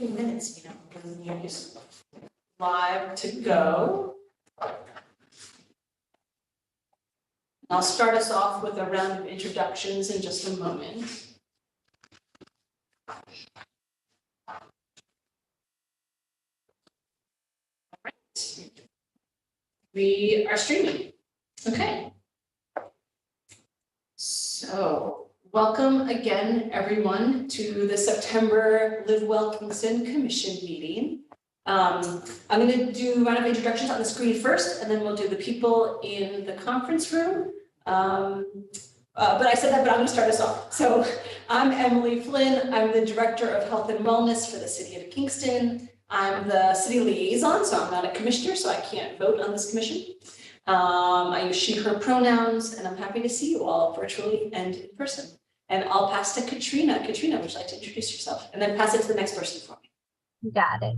few minutes, when you're just live to go. I'll start us off with a round of introductions in just a moment. All right. We are streaming. Okay. So, welcome again, everyone, to the September Live Well Kingston Commission meeting. I'm going to do a round of introductions on the screen first, and then we'll do the people in the conference room. But I said that, but I'm going to start us off. So I'm Emily Flynn. I'm the Director of Health and Wellness for the City of Kingston. I'm the city liaison, so I'm not a commissioner, so I can't vote on this commission. I use she, her pronouns, and I'm happy to see you all virtually and in person. And I'll pass to Katrina. Katrina, would you like to introduce yourself? And then pass it to the next person for me. Got it.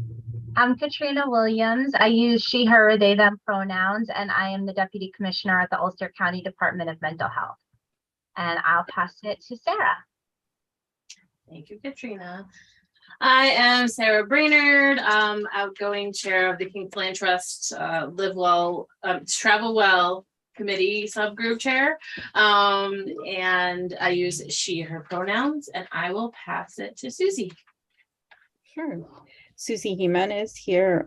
I'm Katrina Williams. I use she, her, they, them pronouns, and I am the Deputy Commissioner at the Ulster County Department of Mental Health. And I'll pass it to Sarah. Thank you, Katrina. I am Sarah Brainerd, outgoing chair of the Kingsland Trust Live Well, Travel Well Committee subgroup chair. And I use she, her pronouns, and I will pass it to Susie. Sure. Susie Jimenez here,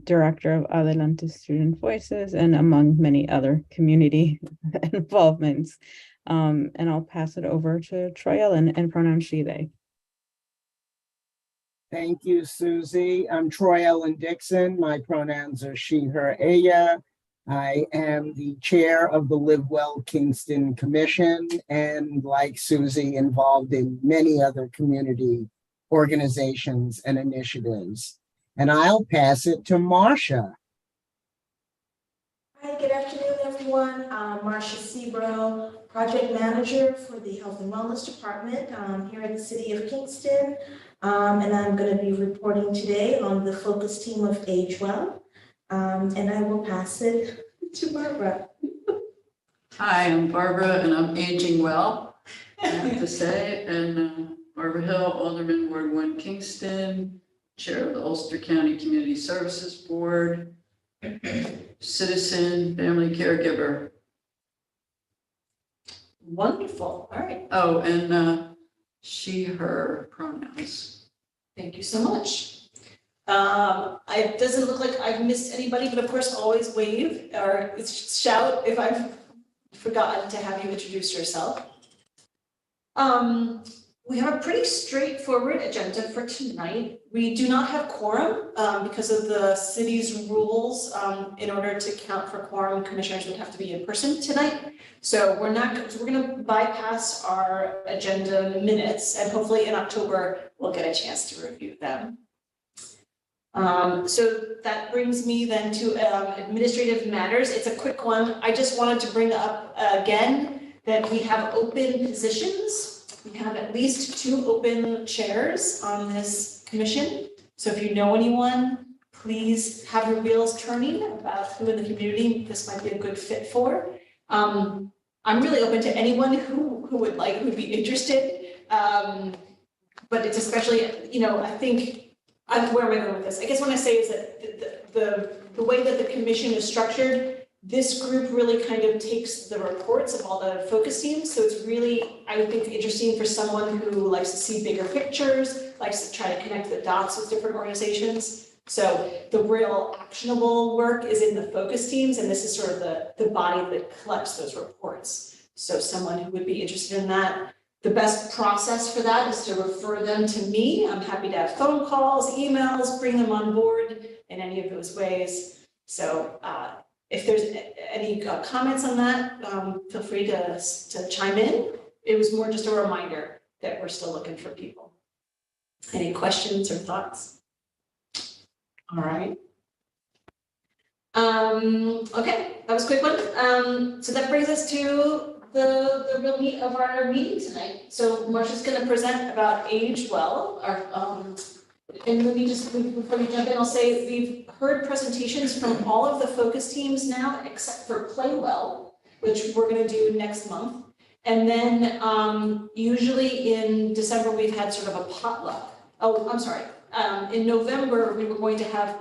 Director of Adelante Student Voices, and among many other community involvements. And I'll pass it over to Troy Ellen and pronoun she, they. Thank you, Susie. I'm Troy Ellen Dixon. My pronouns are she, her, ella. I am the chair of the Live Well Kingston Commission, and like Susie, involved in many other community organizations and initiatives. And I'll pass it to Marsha. Hi, good afternoon, everyone. Marsha Sebro, project manager for the Health and Wellness Department here in the City of Kingston. And I'm going to be reporting today on the focus team of Age Well. And I will pass it to Barbara. Hi, I'm Barbara, and I'm aging well, I have to say. And Barbara Hill, Alderman, Ward 1, Kingston, chair of the Ulster County Community Services Board, citizen, family caregiver. Wonderful. All right. Oh, and she, her pronouns. Thank you so much. It doesn't look like I've missed anybody, but of course, always wave or shout if I've forgotten to have you introduce yourself. We have a pretty straightforward agenda for tonight. We do not have quorum because of the city's rules. In order to count for quorum, commissioners would have to be in person tonight. So we're going to bypass our agenda minutes, and hopefully in October we'll get a chance to review them. So that brings me then to administrative matters. It's a quick one. I just wanted to bring up again that we have open positions. We have at least 2 open chairs on this commission. So if you know anyone, please have your wheels turning about who in the community this might be a good fit for. I'm really open to anyone who would be interested. But it's especially, I think, where am I going with this? I guess what I say is that the way that the commission is structured, this group really kind of takes the reports of all the focus teams. So it's really, I would think, interesting for someone who likes to see bigger pictures, likes to try to connect the dots with different organizations. So the real actionable work is in the focus teams, and this is sort of the body that collects those reports. So someone who would be interested in that, the best process for that is to refer them to me. I'm happy to have phone calls, emails, bring them on board in any of those ways. So if there's any comments on that, feel free to chime in. It was more just a reminder that we're still looking for people. Any questions or thoughts? All right. Okay, that was a quick one. So that brings us to the real meat of our meeting tonight. So Marsha's going to present about Age Well. And let me just, before we jump in, I'll say we've heard presentations from all of the focus teams now, except for Play Well, which we're going to do next month. And then usually in December, we've had sort of a potluck. Oh, I'm sorry. in November, we were going to have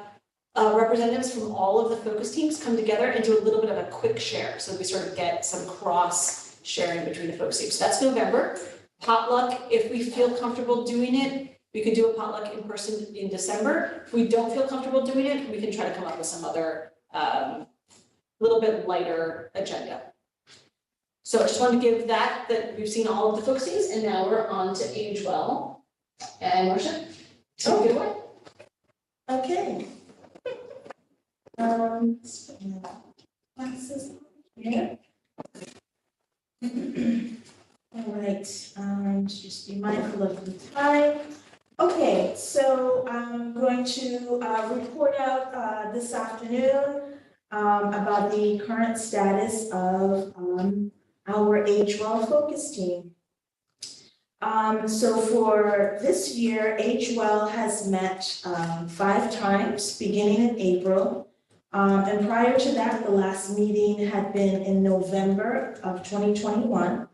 representatives from all of the focus teams come together and do a little bit of a quick share. So we sort of get some cross sharing between the focus teams. So that's November. Potluck, if we feel comfortable doing it, we could do a potluck in person in December. If we don't feel comfortable doing it, we can try to come up with some other little bit lighter agenda. So I just wanted to give that we've seen all of the focus teams, and now we're on to Age Well. And Marcia, take it away. Okay. Classes here. All right, just be mindful of the time. Okay, so I'm going to report out this afternoon about the current status of our Age Well focus team. So for this year, Age Well has met 5 times, beginning in April. And prior to that, the last meeting had been in November of 2021.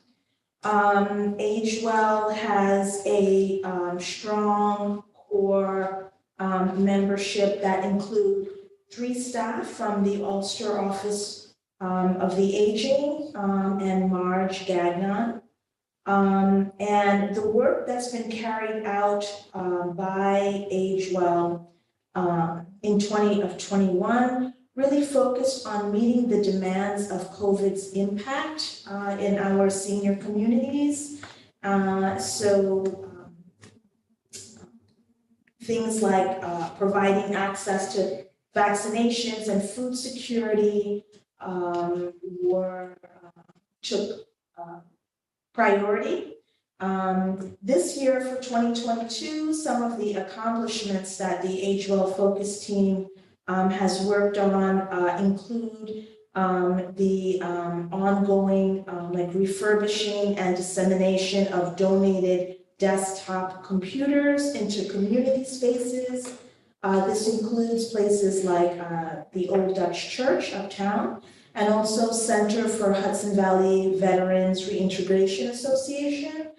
Age Well has a strong core membership that include 3 staff from the Ulster Office of the Aging and Marge Gagnon. And the work that's been carried out by Age Well in 2021 really focused on meeting the demands of COVID's impact in our senior communities. Things like providing access to vaccinations and food security took priority. This year for 2022, some of the accomplishments that the Age Well focus team has worked on include the ongoing like refurbishing and dissemination of donated desktop computers into community spaces. This includes places like the Old Dutch Church uptown, and also Center for Hudson Valley Veterans Reintegration Association.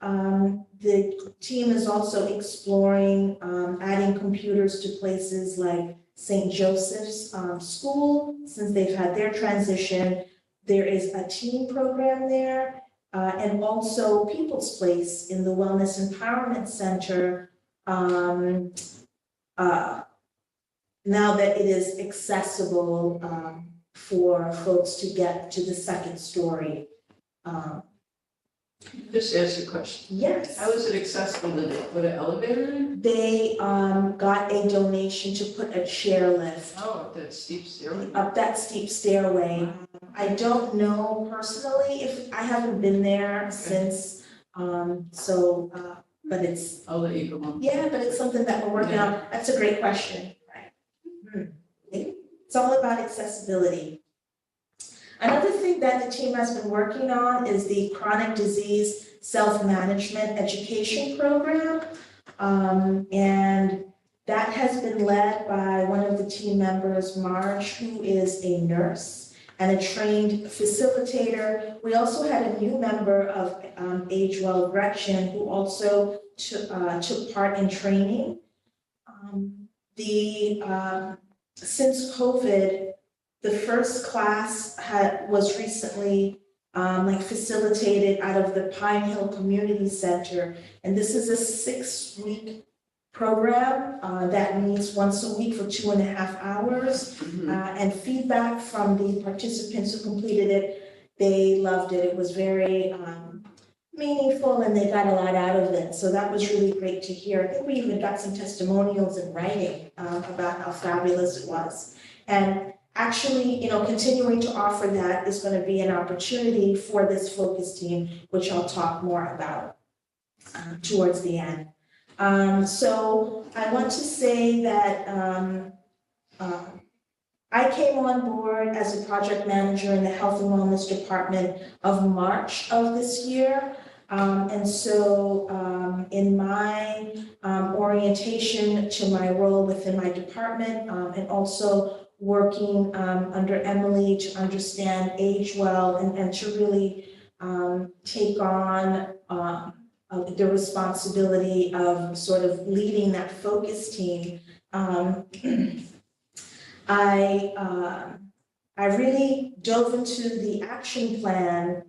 The team is also exploring adding computers to places like St. Joseph's School, since they've had their transition. There is a teen program there, and also People's Place in the Wellness Empowerment Center. Now that it is accessible for folks to get to the second story. Just ask a question. Yes. How is it accessible? Did they put an elevator in? They got a donation to put a chair lift Oh, that steep stairway. up that steep stairway. I don't know personally if I haven't been there since, but it's, I'll let you go on. yeah, but it's something that we're working on. That's a great question. Right. It's all about accessibility. Another thing that the team has been working on is the chronic disease self-management education program. And that has been led by one of the team members, Marge, who is a nurse and a trained facilitator. We also had a new member of Age Well, Gretchen, who also took part in training. Since COVID, the first class was recently facilitated out of the Pine Hill Community Center. And this is a 6-week program that meets once a week for 2.5 hours. And feedback from the participants who completed it, they loved it. It was very meaningful and they got a lot out of it. So that was really great to hear. I think we even got some testimonials in writing about how fabulous it was. And actually, continuing to offer that is going to be an opportunity for this focus team, which I'll talk more about towards the end. So I want to say that I came on board as a project manager in the Health and Wellness Department of March of this year. And so in my orientation to my role within my department and also working under Emily to understand Age Well and to really take on the responsibility of sort of leading that focus team, I really dove into the action plan,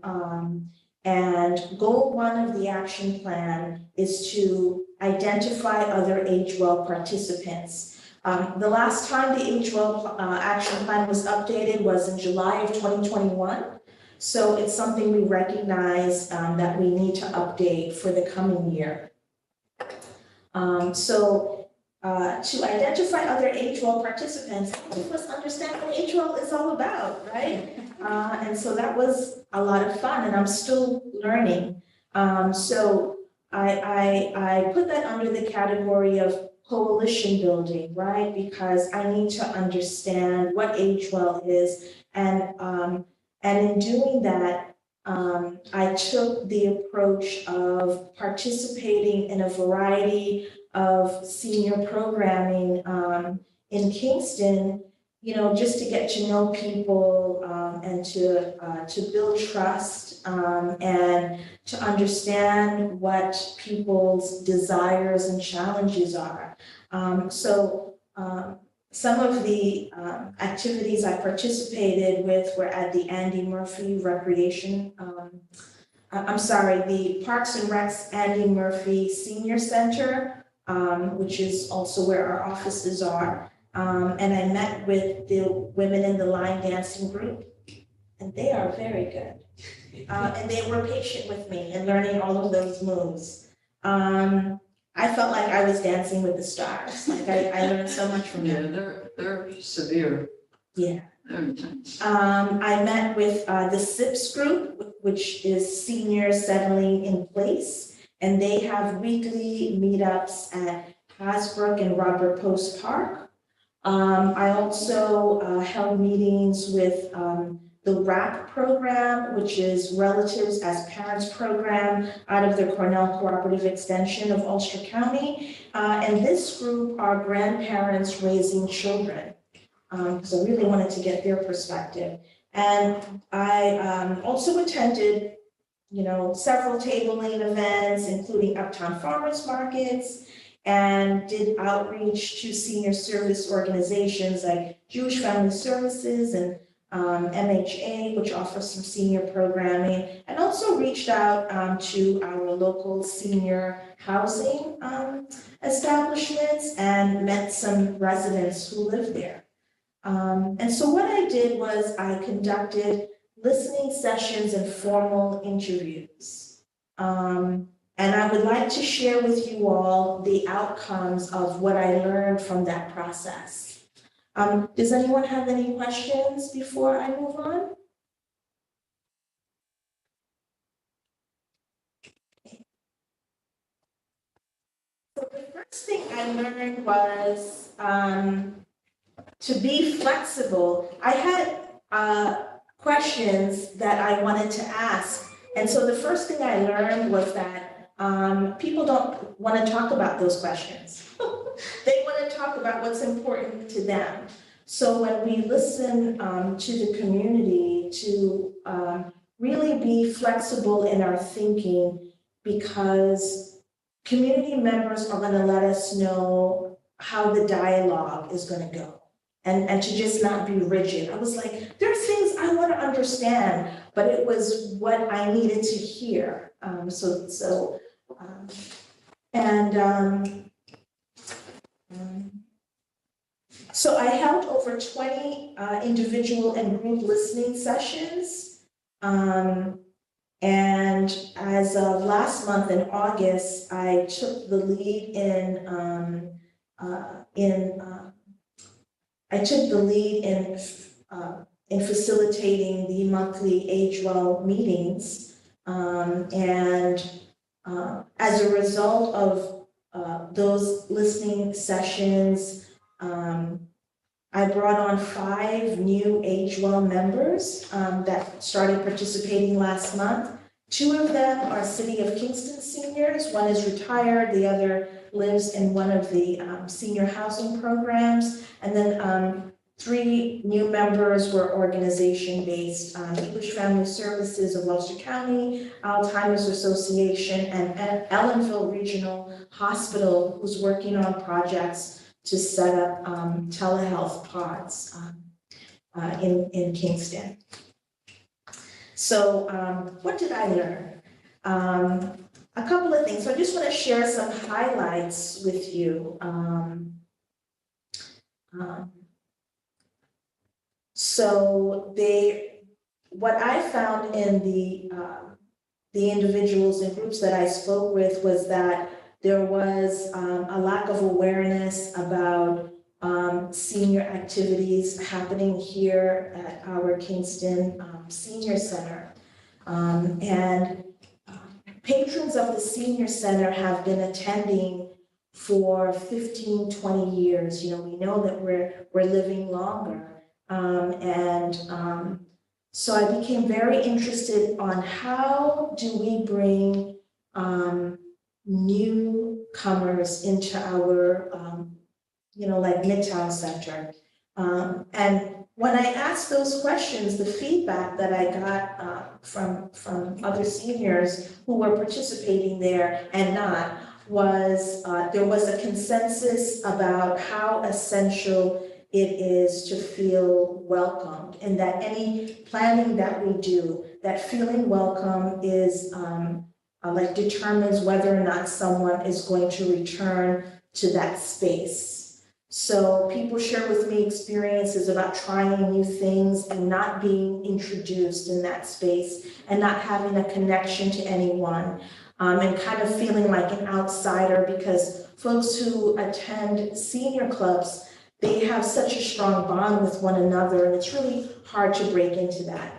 and goal 1 of the action plan is to identify other Age Well participants. The last time the Age Well action plan was updated was in July of 2021. So it's something we recognize that we need to update for the coming year. To identify other Age Well participants, help us understand what Age Well is all about, right? And so that was a lot of fun, and I'm still learning. So I put that under the category of coalition building, right? Because I need to understand what Age Well is, and in doing that, I took the approach of participating in a variety of senior programming in Kingston, just to get to know people and to build trust and to understand what people's desires and challenges are. Some of the activities I participated with were at the Andy Murphy the Parks and Recs Andy Murphy Senior Center, which is also where our offices are. And I met with the women in the line dancing group, and they are very good. And they were patient with me in learning all of those moves. I felt like I was dancing with the stars. Like I learned so much from them. Yeah, they're severe. Yeah. They're intense. I met with the SIPS group, which is Seniors Settling in Place, and they have weekly meetups at Hasbrook and Robert Post Park. I also held meetings with the RAP program, which is Relatives as Parents program out of the Cornell Cooperative Extension of Ulster County. And this group are grandparents raising children. So I really wanted to get their perspective. And I also attended, several tabling events, including Uptown Farmers Markets, and did outreach to senior service organizations like Jewish Family Services and MHA, which offers some senior programming, and also reached out to our local senior housing establishments and met some residents who live there. And so what I did was I conducted listening sessions and formal interviews. And I would like to share with you all the outcomes of what I learned from that process. Does anyone have any questions before I move on? So the first thing I learned was to be flexible. I had questions that I wanted to ask. And so the first thing I learned was that people don't want to talk about those questions. They want to talk about what's important to them. So when we listen to the community, to really be flexible in our thinking, because community members are going to let us know how the dialogue is going to go. And to just not be rigid. I was like, there are things I want to understand, but it was what I needed to hear. So I held over 20 individual and group listening sessions. And as of last month in August, I took the lead in facilitating the monthly Age Well meetings. As a result of those listening sessions, I brought on 5 new Age Well members that started participating last month. 2 of them are City of Kingston seniors. One is retired, the other lives in one of the senior housing programs. And then 3 new members were organization-based, English Family Services of Ulster County, Alzheimer's Association, and Ellenville Regional Hospital, who's working on projects to set up telehealth pods in Kingston. So what did I learn? A couple of things. So I just want to share some highlights with you. So what I found in the individuals and groups that I spoke with was that there was a lack of awareness about senior activities happening here at our Kingston Senior Center. And patrons of the Senior Center have been attending for 15, 20 years. You know, we know that we're living longer. So I became very interested on how do we bring newcomers into our, like Midtown Center. And when I asked those questions, the feedback that I got from other seniors who were participating there and not was there was a consensus about how essential it is to feel welcomed, and that any planning that we do, that feeling welcome is determines whether or not someone is going to return to that space. So people share with me experiences about trying new things and not being introduced in that space and not having a connection to anyone, and kind of feeling like an outsider, because folks who attend senior clubs, they have such a strong bond with one another, and it's really hard to break into that.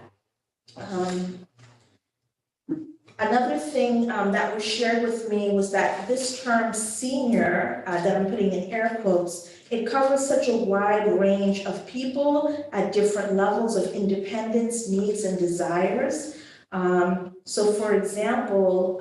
Another thing that was shared with me was that this term senior, that I'm putting in air quotes, it covers such a wide range of people at different levels of independence, needs, and desires. So for example,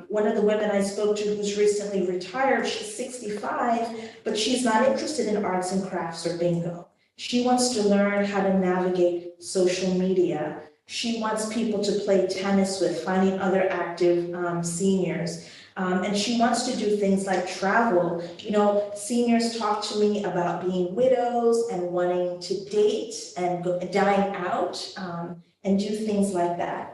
one of the women I spoke to who's recently retired, she's 65, but she's not interested in arts and crafts or bingo. She wants to learn how to navigate social media. She wants people to play tennis with, finding other active seniors. And she wants to do things like travel. You know, seniors talk to me about being widows and wanting to date and dine out and do things like that.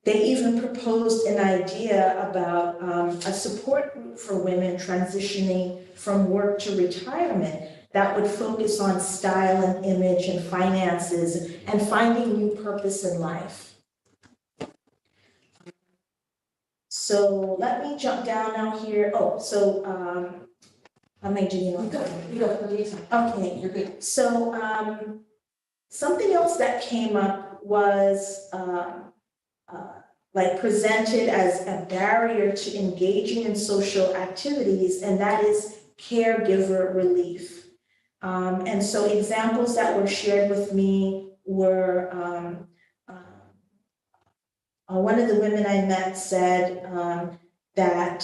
They even proposed an idea about a support group for women transitioning from work to retirement that would focus on style and image and finances and finding new purpose in life. So let me jump down now here. Oh, so how am I doing on time? Okay, you're good. So something else that came up was presented as a barrier to engaging in social activities, and that is caregiver relief. And so examples that were shared with me were one of the women I met said that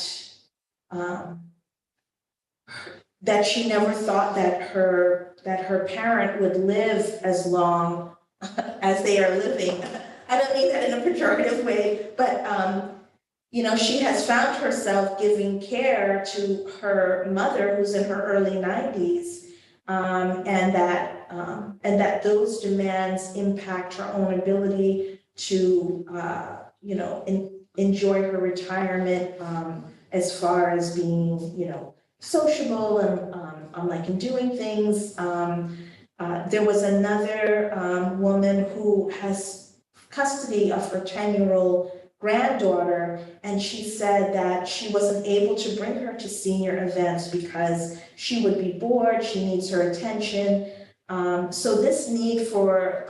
she never thought that her parent would live as long as they are living. I don't mean that in a pejorative way, but she has found herself giving care to her mother, who's in her early 90s, and that those demands impact her own ability to enjoy her retirement, as far as being sociable and doing things. There was another woman who has custody of her 10-year-old granddaughter, and she said that she wasn't able to bring her to senior events because she would be bored, she needs her attention. So this need for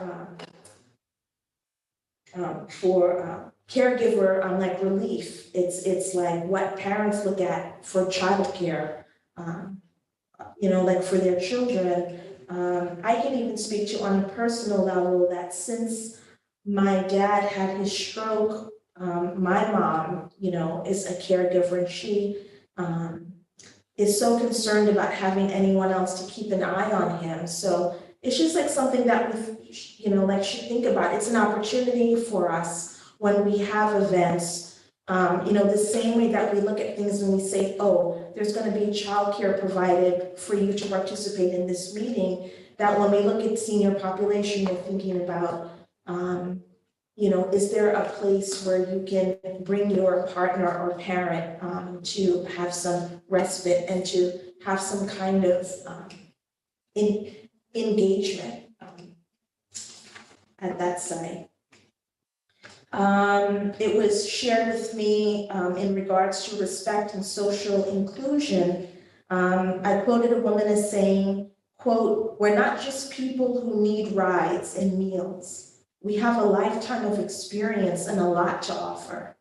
caregiver relief, it's like what parents look at for childcare, for their children. I can even speak to on a personal level that since my dad had his stroke, my mom, is a caregiver, and she is so concerned about having anyone else to keep an eye on him. So it's just like something that we, like should think about. It's an opportunity for us when we have events. The same way that we look at things and we say, oh, there's going to be childcare provided for you to participate in this meeting, that when we look at senior population, we're thinking about, is there a place where you can bring your partner or parent to have some respite and to have some kind of engagement at that site. It was shared with me in regards to respect and social inclusion. I quoted a woman as saying, quote, "We're not just people who need rides and meals. We have a lifetime of experience and a lot to offer."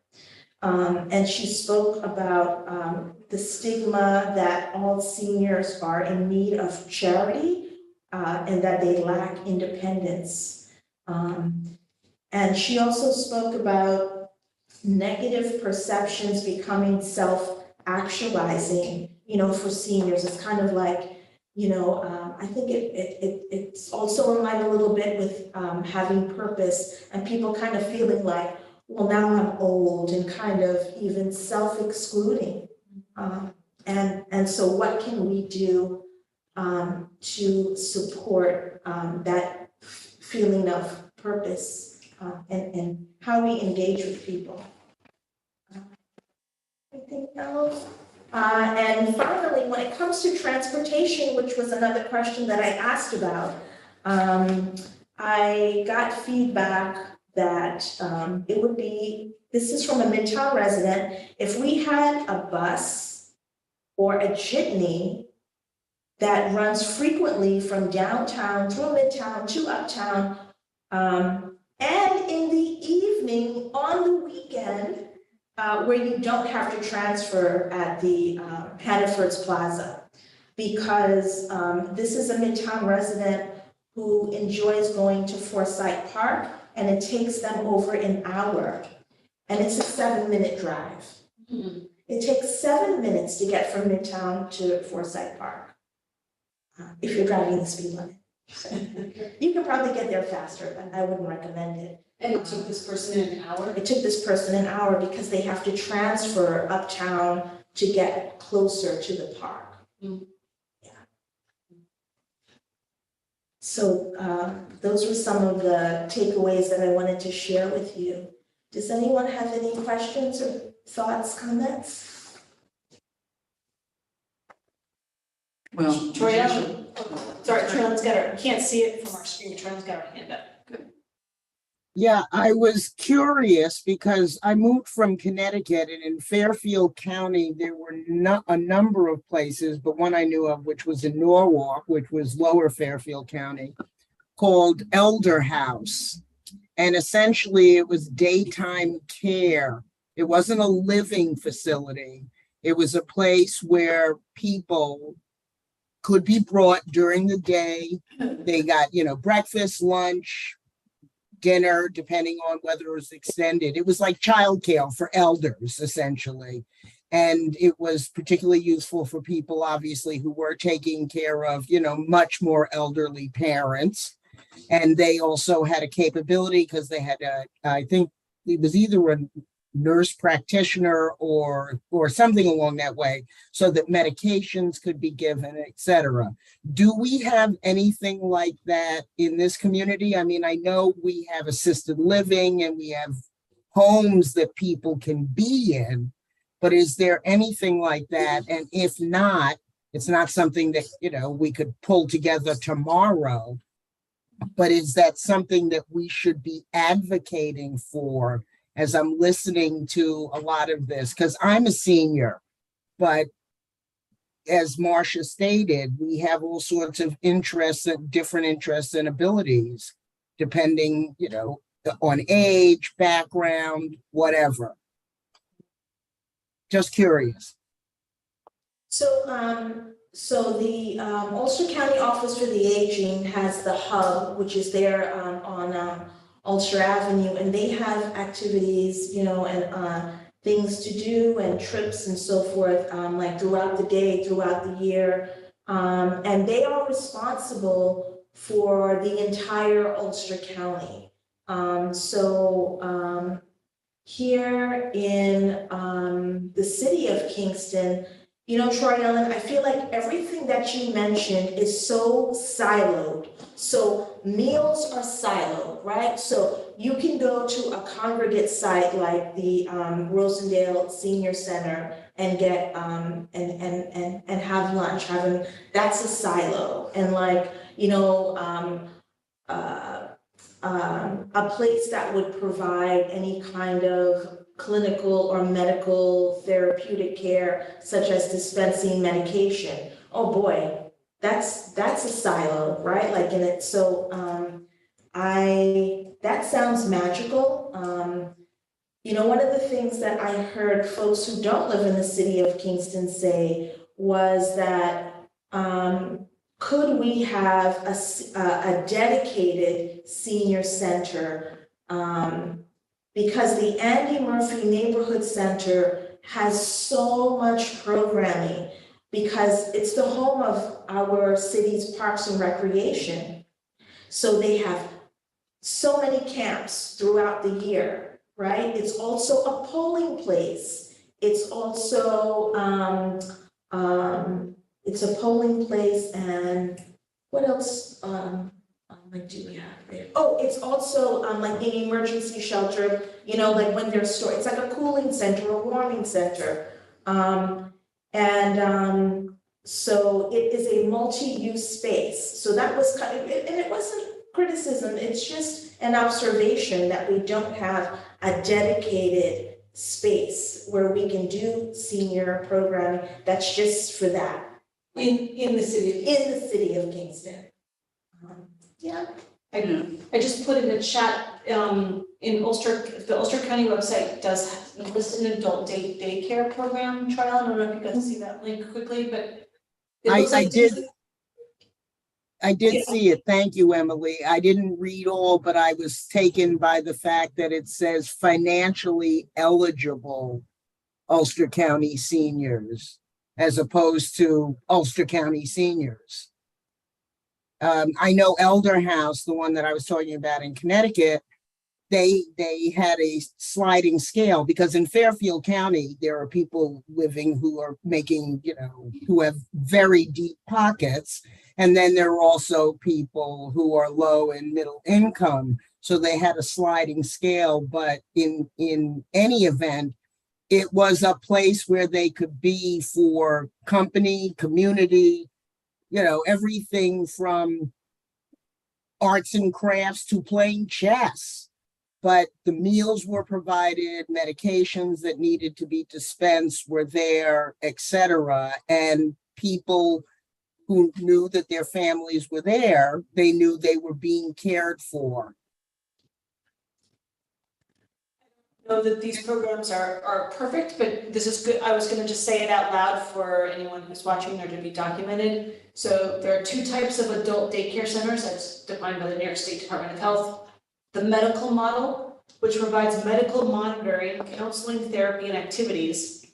And she spoke about the stigma that all seniors are in need of charity and that they lack independence. And she also spoke about negative perceptions becoming self-actualizing, for seniors. It's kind of like, I think it's also in line a little bit with having purpose and people kind of feeling like, well, now I'm old, and kind of even self-excluding. And so what can we do to support that feeling of purpose and how we engage with people? Anything else? And finally, when it comes to transportation, which was another question that I asked about, I got feedback that it would be, this is from a Midtown resident, if we had a bus or a jitney that runs frequently from downtown through Midtown to Uptown, and in the evening on the weekend, where you don't have to transfer at the Hannaford's Plaza, because this is a Midtown resident who enjoys going to Forsyth Park, and it takes them over an hour, and it's a 7-minute drive. Mm-hmm. It takes 7 minutes to get from Midtown to Forsyth Park, if you're driving the speed limit. So, you can probably get there faster, but I wouldn't recommend it. And it took this person an hour? It took this person an hour because they have to transfer uptown to get closer to the park. Mm. Yeah. So those were some of the takeaways that I wanted to share with you. Does anyone have any questions or thoughts, comments? Well, Troy, sorry, Troy's got her, can't see it from our screen, Troy's got her hand up. Yeah, I was curious because I moved from Connecticut, and in Fairfield County, there were not a number of places, but one I knew of, which was in Norwalk, which was lower Fairfield County, called Elder House. And essentially it was daytime care. It wasn't a living facility. It was a place where people could be brought during the day. They got, breakfast, lunch, dinner, depending on whether it was extended. It was like childcare for elders, essentially. And it was particularly useful for people, obviously, who were taking care of, much more elderly parents. And they also had a capability because they had I think it was either a nurse practitioner or something along that way, so that medications could be given, etc. Do we have anything like that in this community? I mean, I know we have assisted living and we have homes that people can be in, but is there anything like that? And if not, it's not something that, we could pull together tomorrow, but is that something that we should be advocating for? As I'm listening to a lot of this, because I'm a senior, but as Marcia stated, we have all sorts of interests and different interests and abilities, depending, on age, background, whatever. Just curious. So the Ulster County Office for the Aging has the hub, which is there on Ulster Avenue, and they have activities, and things to do and trips and so forth, like throughout the day, throughout the year. And they are responsible for the entire Ulster County. Here in the city of Kingston, you know, Troy Ellen, I feel like everything that you mentioned is so siloed. So meals are siloed, right? So you can go to a congregate site like the Rosendale Senior Center and get and have lunch. That's a silo. And like, you know, a place that would provide any kind of clinical or medical therapeutic care, such as dispensing medication. Oh boy, that's a silo, right? Like in it. So that sounds magical. You know, one of the things that I heard folks who don't live in the city of Kingston say was that could we have a dedicated senior center? Because the Andy Murphy Neighborhood Center has so much programming because it's the home of our city's parks and recreation. So they have so many camps throughout the year, right? It's also a polling place. It's also, it's a polling place, and what else like do we have there? Oh, it's also like an emergency shelter, you know, like when there's it's like a cooling center, a warming center. So it is a multi-use space. So that was kind of, and it wasn't criticism, it's just an observation that we don't have a dedicated space where we can do senior programming that's just for that. In the city of Kingston. Yeah. I just put in the chat, in Ulster, the Ulster County website does list an adult daycare program trial. I don't know if you guys see that link quickly, but it looks like I did see it. Thank you, Emily. I didn't read all, but I was taken by the fact that it says financially eligible Ulster County seniors as opposed to Ulster County seniors. I know Elder House, the one that I was talking about in Connecticut, they had a sliding scale because in Fairfield County, there are people living who are making, you know, who have very deep pockets. And then there are also people who are low and middle income. So they had a sliding scale, but in any event, it was a place where they could be for company, community, you know, everything from arts and crafts to playing chess. But the meals were provided, medications that needed to be dispensed were there, etc. And people who knew that their families were there, they knew they were being cared for. know that these programs are perfect, but this is good. I was going to just say it out loud for anyone who's watching or to be documented. So there are two types of adult daycare centers that's defined by the New York State Department of Health. The medical model, which provides medical monitoring, counseling, therapy, and activities.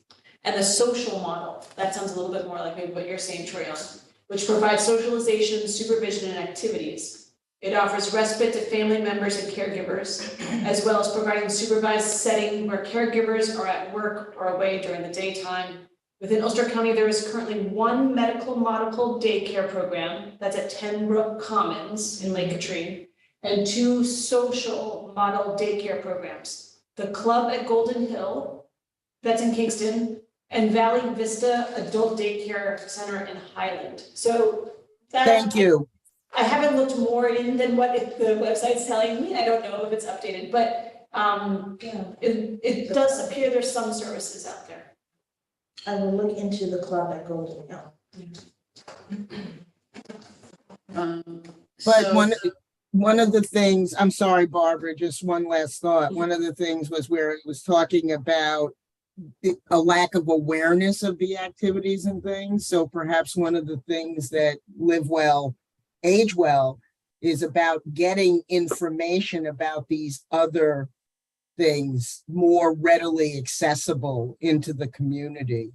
And the social model, that sounds a little bit more like maybe what you're saying, Troyan, which provides socialization, supervision, and activities. It offers respite to family members and caregivers, as well as providing supervised setting where caregivers are at work or away during the daytime. Within Ulster County, there is currently one medical model daycare program that's at Tenbrook Commons in Lake Katrine, and two social model daycare programs. The Club at Golden Hill, that's in Kingston, and Valley Vista Adult Daycare Center in Highland. So that, Thank you. I haven't looked more in than what the website's telling me. I don't know if it's updated, but it does appear there's some services out there. I will look into the Club at Golden Hill. But one of the things, I'm sorry, Barbara, just one last thought. One of the things was where it was talking about a lack of awareness of the activities and things. So perhaps one of the things that Live Well, Age Well is about getting information about these other things more readily accessible into the community.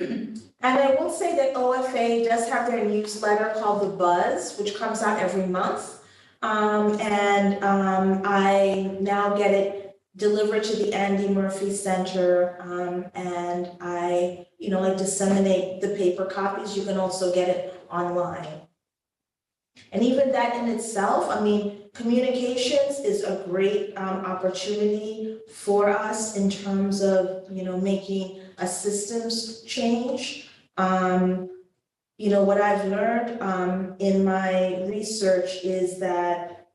And I will say that OFA does have their newsletter called The Buzz, which comes out every month. I now get it delivered to the Andy Murphy Center, and I, like disseminate the paper copies. You can also get it online. And even that in itself, I mean, communications is a great opportunity for us in terms of, making a systems change. What I've learned in my research is that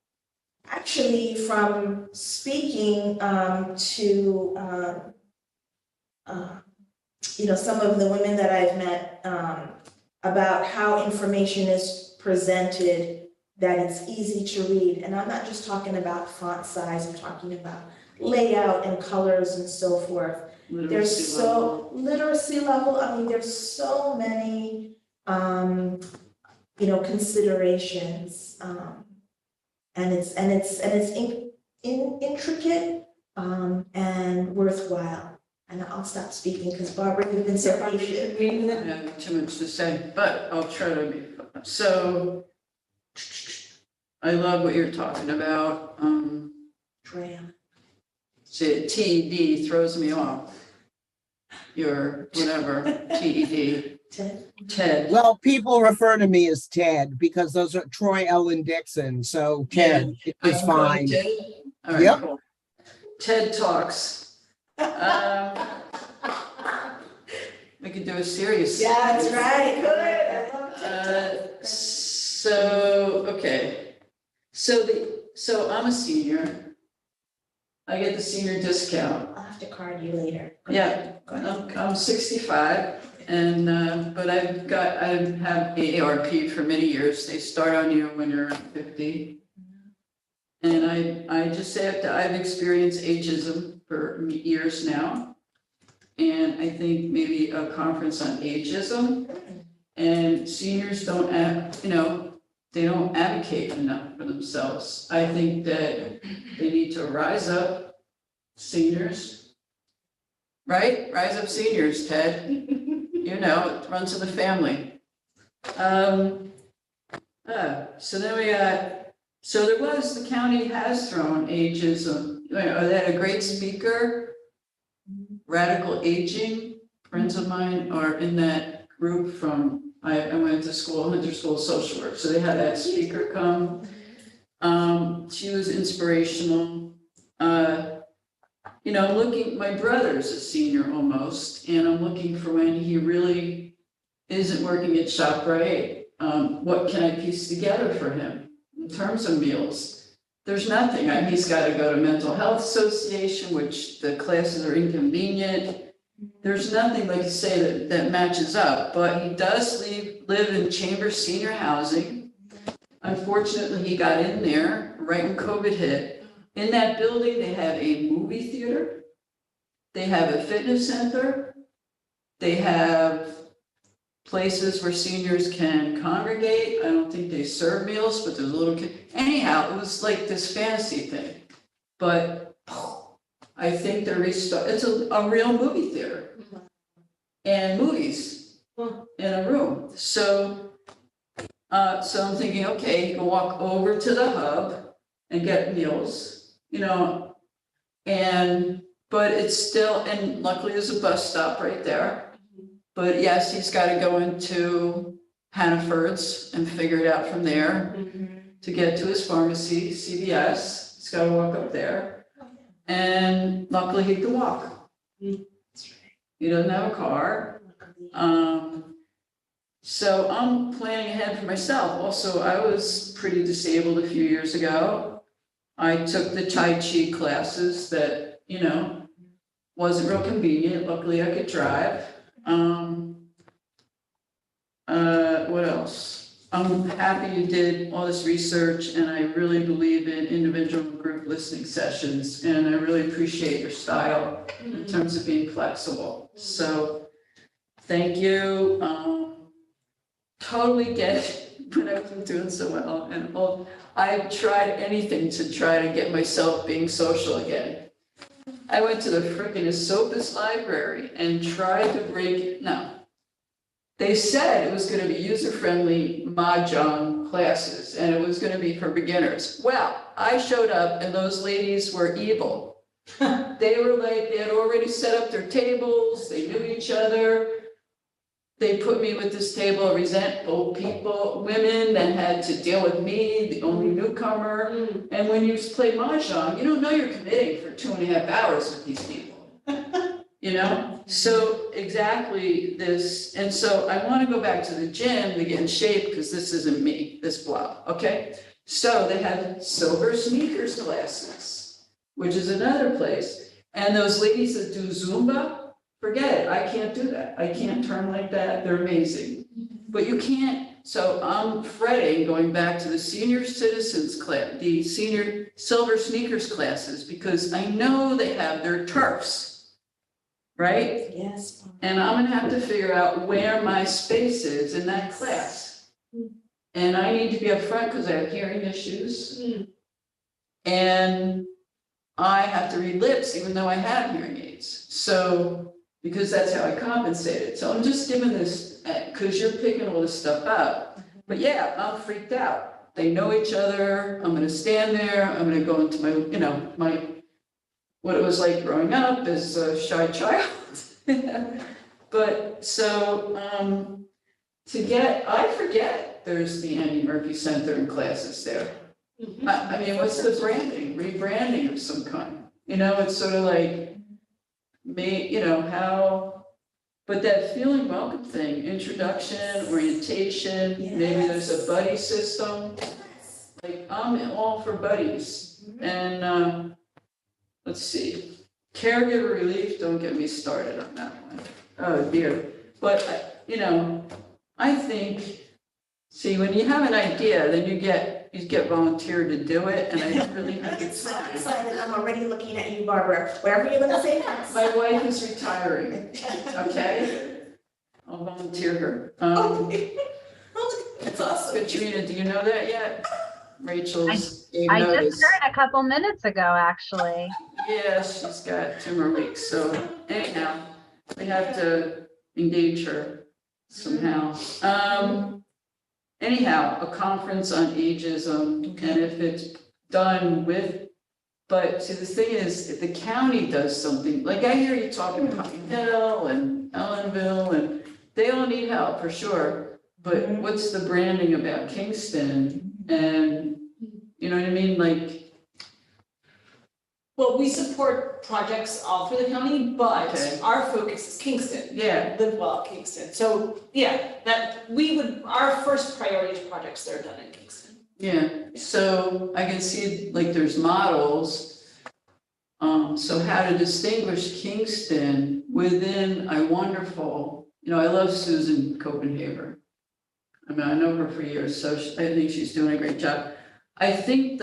actually from speaking to some of the women that I've met about how information is presented, that it's easy to read. And I'm not just talking about font size, I'm talking about layout and colors and so forth. Literacy level, I mean, there's so many, considerations. And it's intricate and worthwhile. And I'll stop speaking because Barbara, you've been so patient. I have too much to say, but I'll try to be. So I love what you're talking about. See, TED throws me off. Your whatever, TED. Ted. Well, people refer to me as Ted because those are Troy Ellen Dixon. So Ted is fine. Ted? All right, Yep. cool. TED Talks. We could do a serious. Yeah, that's right. Good. I love TikTok. Okay. So I'm a senior. I get the senior discount. I'll have to card you later. Yeah, I'm 65 and, but I have AARP for many years. They start on you when you're around 50. And I just say that I've experienced ageism for years now. And I think maybe a conference on ageism and seniors don't they don't advocate enough for themselves. I think that they need to rise up, seniors, right? Rise up seniors, Ted. It runs in the family. So then the county has thrown ageism. They had a great speaker, radical aging. Friends of mine are in that group from, I went to school, Hunter School of Social Work, so they had that speaker come. She was inspirational. My brother's a senior almost, and I'm looking for when he really isn't working at ShopRite. What can I piece together for him in terms of meals? There's nothing. He's got to go to Mental Health Association, which the classes are inconvenient. There's nothing, like you say, that matches up, but he does live in Chambers Senior Housing. Unfortunately, he got in there right when COVID hit. In that building, they have a movie theater. They have a fitness center. They have places where seniors can congregate. I don't think they serve meals, but there's a little kid. Anyhow, it was like this fantasy thing. But I think it's a real movie theater and movies in a room. So I'm thinking, okay, you can walk over to the hub and get meals, but it's still, and luckily there's a bus stop right there. But yes, he's got to go into Hannaford's and figure it out from there to get to his pharmacy, CVS. He's got to walk up there. And luckily he can walk. He doesn't have a car. So I'm planning ahead for myself. Also, I was pretty disabled a few years ago. I took the Tai Chi classes that, wasn't real convenient. Luckily I could drive. What else? I'm happy you did all this research, and I really believe in individual and group listening sessions, and I really appreciate your style in terms of being flexible. So thank you. Totally get when I wasn't doing so well. And I tried anything to try to get myself being social again. I went to the frickin' Esopus library and tried to no. They said it was gonna be user-friendly Mahjong classes and it was gonna be for beginners. Well, I showed up and those ladies were evil. They were like, they had already set up their tables, they knew each other. They put me with this table of resentful people, women that had to deal with me, the only newcomer. And when you play Mahjong, you don't know you're committing for 2.5 hours with these people. You know, so exactly this, and so I want to go back to the gym to get in shape because this isn't me, this blob, okay? So they have silver sneakers classes, which is another place. And those ladies that do Zumba, forget it, I can't do that. I can't turn like that, they're amazing. But you can't, so I'm fretting going back to the senior citizens class, the senior silver sneakers classes, because I know they have their turfs. Right? Yes. And I'm gonna have to figure out where my space is in that class. And I need to be upfront because I have hearing issues. And I have to read lips even though I have hearing aids. So, because that's how I compensated. So I'm just giving this, because you're picking all this stuff up. But yeah, I'm freaked out. They know each other. I'm gonna stand there. I'm gonna go into my, you know, what it was like growing up as a shy child. But so, I forget there's the Andy Murphy Center and classes there. I mean, what's the branding, rebranding of some kind? You know, it's sort of like, you know, how, but that feeling welcome thing, introduction, orientation, maybe there's a buddy system. Like, I'm all for buddies. And, let's see, caregiver relief, don't get me started on that one. Oh dear, but you know, I think, see, when you have an idea, then you get volunteered to do it, and I don't really have the time. Excited, I'm already looking at you, Barbara, wherever you're gonna say next. My wife is retiring, okay? I'll volunteer her. That's awesome. Katrina, do you know that yet? Rachel's gave I just notice. heard a couple minutes ago, actually. Yeah, she's got 2 more weeks, so anyhow, we have to engage her somehow. Anyhow, a conference on ageism, and if it's done with, but see, the thing is, if the county does something, like I hear you talking Pine Hill and Ellenville, and they all need help for sure, but what's the branding about Kingston? And you know what I mean, like, Well, we support projects all through the county, but Okay. our focus is Kingston. yeah, Live well Kingston. So, yeah, that our first priority is projects that are done in Kingston. yeah, so I can see like there's models. So how to distinguish Kingston within a wonderful, you know, I love Susan Copenhaver. I mean, I know her for years, so I think she's doing a great job. I think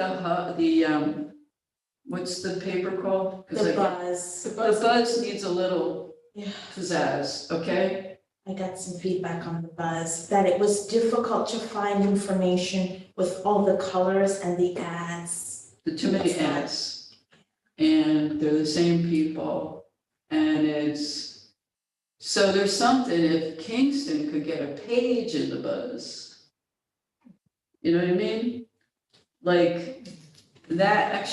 what's the paper called? 'Cause The I- buzz. The buzz needs a little Yeah. pizzazz, okay? I got some feedback on the buzz, that it was difficult to find information with all the colors and the ads. The too many ads. And they're the same people. And so there's something, if Kingston could get a page in the buzz. You know what I mean? Like that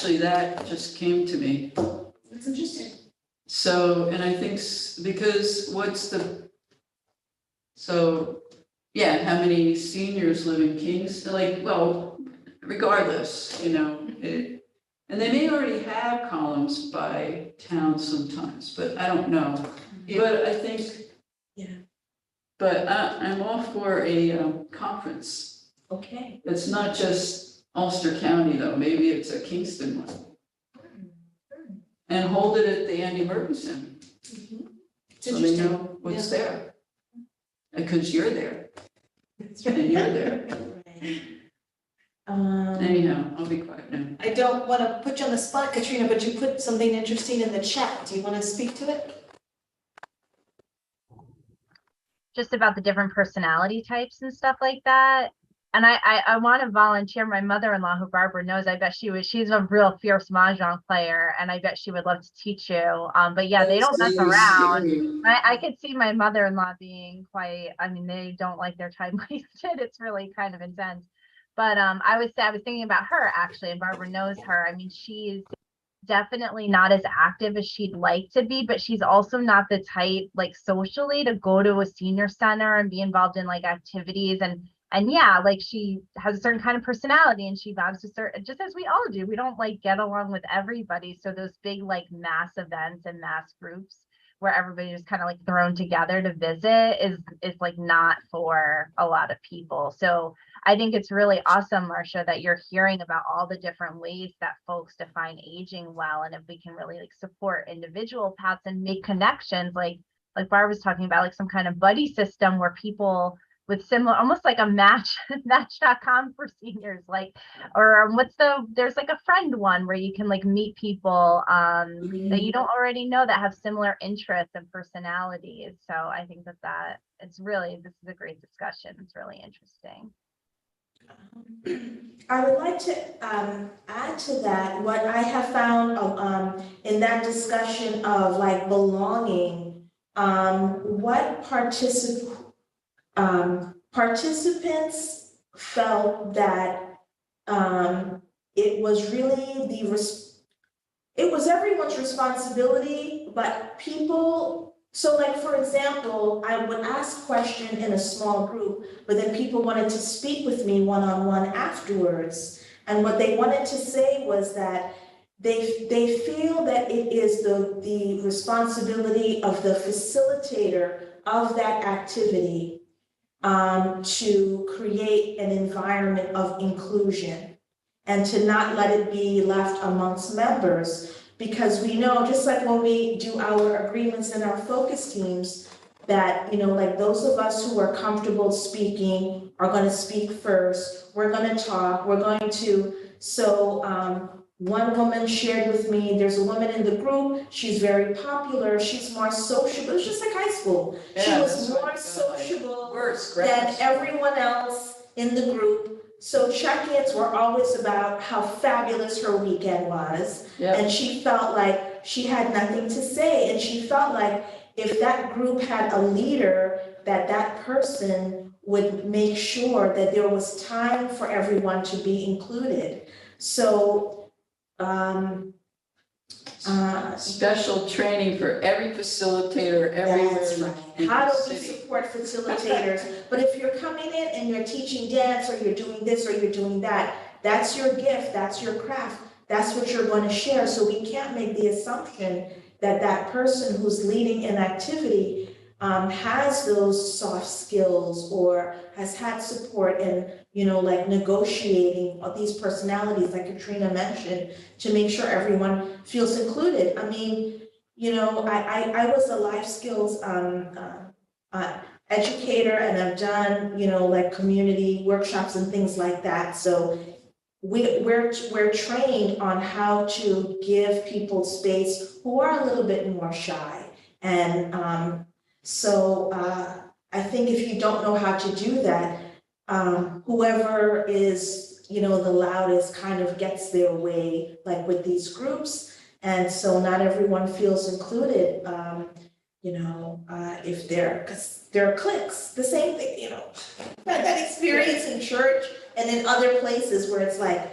just came to me. That's interesting. So, and I think because yeah, how many seniors live in Kingston? Like, well, regardless, you know, and they may already have columns by town sometimes, but I don't know. But I think. Yeah. But I'm all for a conference. Okay. It's not just Ulster County though, maybe it's a Kingston one. And hold it at the Andy Murphy Center, It's so they interesting. know what's there. Because you're there, and you're there. Anyhow, I'll be quiet now. I don't want to put you on the spot, Katrina, but you put something interesting in the chat. Do you want to speak to it? Just about the different personality types and stuff like that. And I want to volunteer my mother-in-law, who Barbara knows. I bet she's a real fierce mahjong player, and I bet she would love to teach you. But yeah, they don't mess around. I could see my mother-in-law being quite, I mean, they don't like their time wasted. It's really kind of intense. But I was thinking about her actually, and Barbara knows her. I mean, she's definitely not as active as she'd like to be, but she's also not the type, like, socially to go to a senior center and be involved in like activities. And yeah, like, she has a certain kind of personality and she vibes a certain, just as we all do. We don't like get along with everybody. So those big like mass events and mass groups where everybody just kind of like thrown together to visit is like not for a lot of people. So I think it's really awesome, Marcia, that you're hearing about all the different ways that folks define aging well. And if we can really like support individual paths and make connections, like Barb was talking about, like some kind of buddy system where people with similar, almost like a match.com for seniors, like, or there's like a friend one where you can like meet people that you don't already know that have similar interests and personalities. So I think that this is a great discussion. It's really interesting. I would like to add to that what I have found in that discussion of like belonging, what participants felt that it was really it was everyone's responsibility, but people, so like, for example, I would ask a question in a small group, but then people wanted to speak with me one-on-one afterwards. And what they wanted to say was that they feel that it is the responsibility of the facilitator of that activity to create an environment of inclusion and to not let it be left amongst members. Because we know, just like when we do our agreements and our focus teams, that, you know, like those of us who are comfortable speaking are going to speak first. We're going to talk. We're going to, so one woman shared with me, there's a woman in the group, she's very popular, she's more sociable. It's just like high school. She was more sociable than everyone else in the group. So check-ins were always about how fabulous her weekend was. Yep. And she felt like she had nothing to say. And she felt like if that group had a leader, that person would make sure that there was time for everyone to be included. So special training for every facilitator everywhere. That's right. How do we support facilitators? But if you're coming in and you're teaching dance, or you're doing this or you're doing that, that's your gift, that's your craft, that's what you're going to share. So we can't make the assumption that that person who's leading an activity has those soft skills or has had support in, you know, like negotiating these personalities, like Katrina mentioned, to make sure everyone feels included. I mean, you know, I was a life skills educator, and I've done, you know, like community workshops and things like that. So we're trained on how to give people space who are a little bit more shy. And so I think if you don't know how to do that, whoever is, you know, the loudest kind of gets their way, like with these groups. And so not everyone feels included, you know, if because there are cliques, the same thing, you know, that experience in church and in other places where it's like,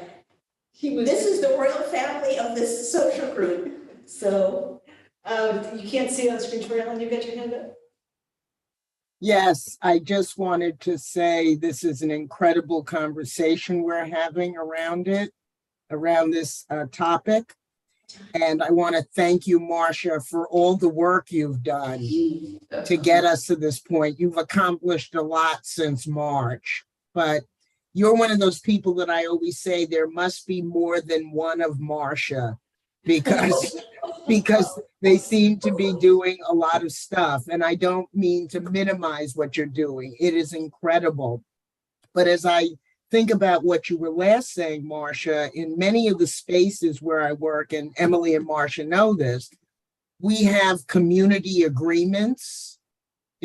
this is the royal family of this social group. So you can't see on screen, Toriel, and you got your hand up? Yes, I just wanted to say this is an incredible conversation we're having around this topic. And I want to thank you, Marcia, for all the work you've done to get us to this point. You've accomplished a lot since March, but you're one of those people that I always say there must be more than one of Marcia, because they seem to be doing a lot of stuff. And I don't mean to minimize what you're doing. It is incredible. But as I think about what you were last saying, Marcia, in many of the spaces where I work, and Emily and Marcia know this, we have community agreements.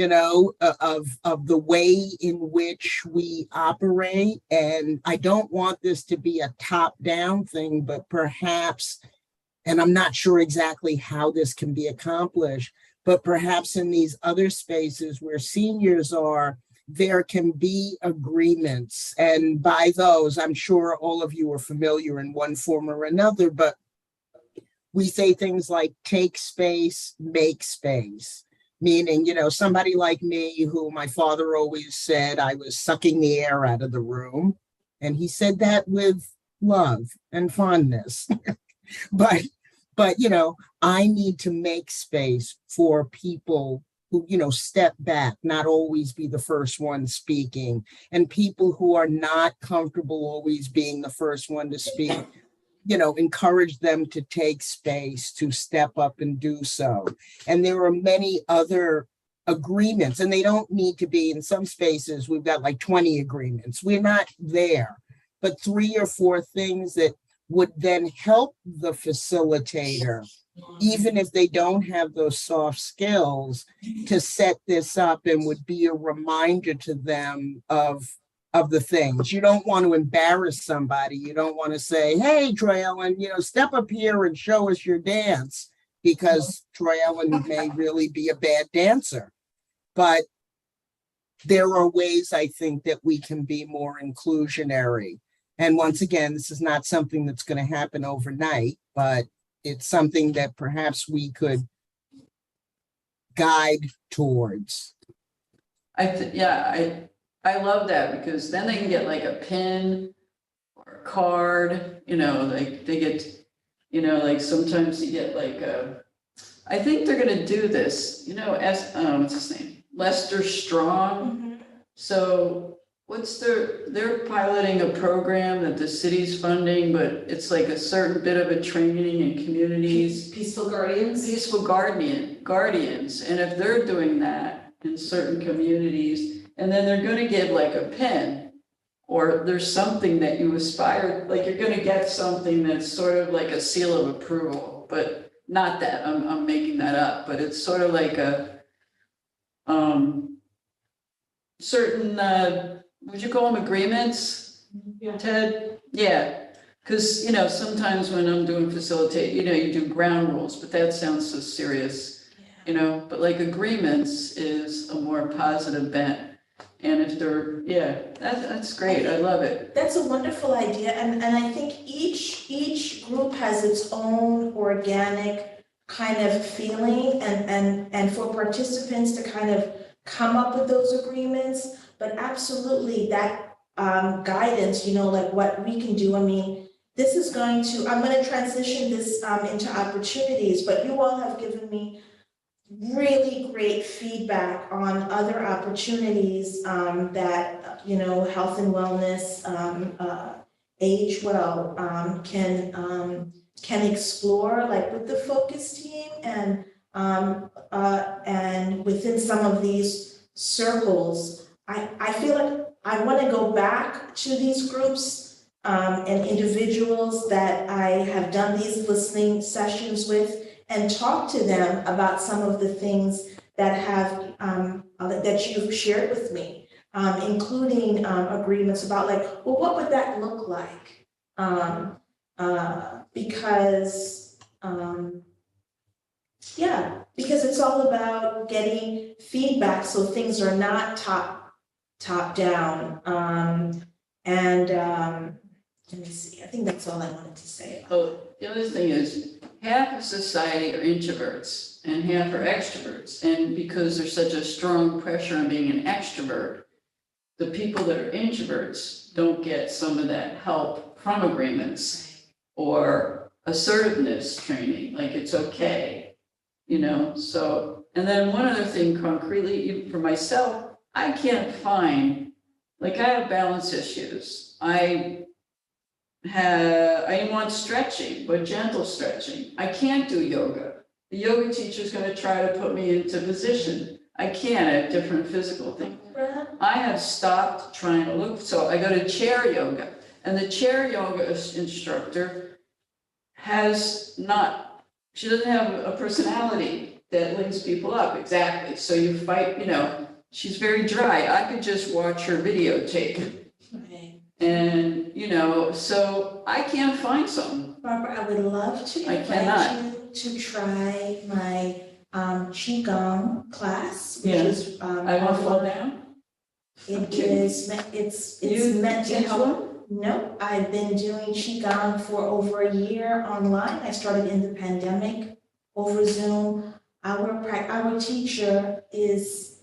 of the way in which we operate. And I don't want this to be a top-down thing, but perhaps, and I'm not sure exactly how this can be accomplished, but perhaps in these other spaces where seniors are, there can be agreements. And by those, I'm sure all of you are familiar in one form or another, but we say things like take space, make space. Meaning, somebody like me, who my father always said I was sucking the air out of the room. And he said that with love and fondness. but, I need to make space for people who, step back, not always be the first one speaking, and people who are not comfortable always being the first one to speak. Encourage them to take space, to step up and do so. And there are many other agreements, and they don't need to be, in some spaces, we've got like 20 agreements. We're not there, but 3 or 4 things that would then help the facilitator, even if they don't have those soft skills, to set this up, and would be a reminder to them of the things. You don't want to embarrass somebody. You don't want to say, hey, Troy Ellen, step up here and show us your dance, because Troy Ellen may really be a bad dancer. But there are ways, I think, that we can be more inclusionary. And once again, this is not something that's going to happen overnight, but it's something that perhaps we could guide towards. I love that, because then they can get like a pin or a card, like they get, like sometimes you get like I think they're gonna do this, what's his name? Lester Strong. Mhm. So they're piloting a program that the city's funding, but it's like a certain bit of a training in communities. Peaceful Guardians. Peaceful guardians. And if they're doing that in certain communities, and then they're gonna give like a pin, or there's something that you aspire, like you're gonna get something that's sort of like a seal of approval, but not that, I'm making that up, but it's sort of like a certain, would you call them agreements? Yeah. Ted? Yeah, because, sometimes when I'm doing facilitate, you do ground rules, but that sounds so serious, but like agreements is a more positive bent. And if they're, that's great. I love it. That's a wonderful idea, and I think each group has its own organic kind of feeling, and for participants to kind of come up with those agreements, but absolutely that guidance, like what we can do. I mean, this is I'm going to transition this into opportunities, but you all have given me really great feedback on other opportunities that, health and wellness, Age Well can explore, like with the focus team, and within some of these circles. I feel like I want to go back to these groups and individuals that I have done these listening sessions with, and talk to them about some of the things that have that you've shared with me, including agreements about what would that look like? Because it's all about getting feedback, so things are not top down. Let me see. I think that's all I wanted to say. The other thing is, half of society are introverts and half are extroverts. And because there's such a strong pressure on being an extrovert, the people that are introverts don't get some of that help from agreements or assertiveness training, like it's okay, So, and then one other thing concretely, even for myself, I can't find, I have balance issues. I want stretching, but gentle stretching. I can't do yoga. The yoga teacher's going to try to put me into position. I can't. I have different physical things. I have stopped trying to look. So I go to chair yoga, and the chair yoga instructor she doesn't have a personality. that links people up, exactly. So you fight, she's very dry. I could just watch her videotape. Right. And, so I can't find something. Barbara, I would love to I cannot. invite you to try my Qigong class, which Yeah. is I won't fall down. It Okay. is, it's meant to teach help. one? No, I've been doing Qigong for over a year online. I started in the pandemic over Zoom. Our teacher is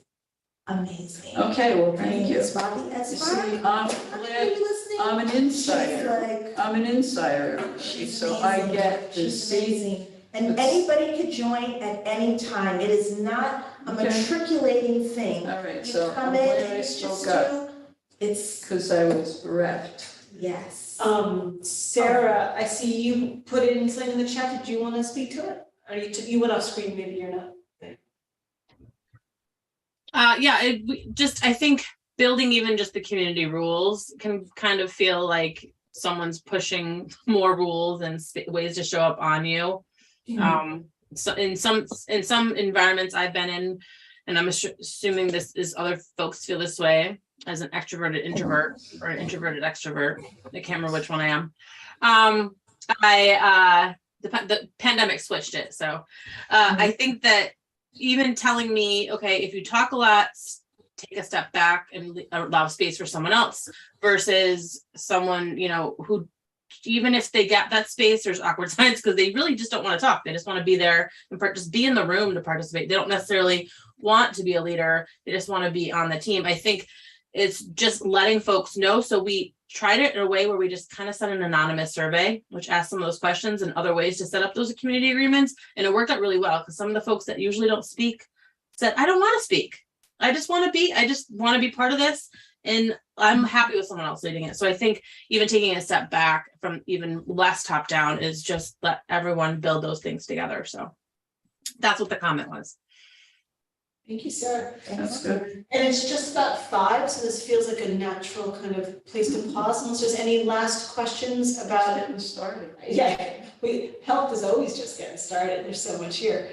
amazing. Okay, well, Her thank name you. is Bobby You Esbar. see, Are you listening? I'm an She's insider. like, I'm an insider, she's so I amazing. get to She's see. amazing. And It's- anybody could join at any time. It is not a Okay. matriculating thing. All right, You so I'm come in glad and I it's just spoke up, it's, because I was bereft. yes. Sarah, I see you put in something in the chat. Did you want to speak to it? Or you went off screen, maybe you're not. I think building even just the community rules can kind of feel like someone's pushing more rules and ways to show up on you. So in some environments I've been in, and I'm assuming this is other folks feel this way as an extroverted introvert or an introverted extrovert. I can't remember which one I am. The pandemic switched it. So I think that even telling me, okay, if you talk a lot, take a step back and allow space for someone else versus someone, who, even if they get that space, there's awkward signs because they really just don't want to talk. They just want to be there and just be in the room to participate. They don't necessarily want to be a leader. They just want to be on the team. I think it's just letting folks know. So we tried it in a way where we just kind of sent an anonymous survey, which asked some of those questions and other ways to set up those community agreements. And it worked out really well because some of the folks that usually don't speak said, I don't want to speak. I just want to be part of this. And I'm happy with someone else leading it. So I think even taking a step back from even less top down is just let everyone build those things together. So that's what the comment was. Thank you, Sarah. That's good. And it's just about 5, so this feels like a natural kind of place to pause unless there's any last questions about it. Getting started. Yeah, health is always just getting started. There's so much here.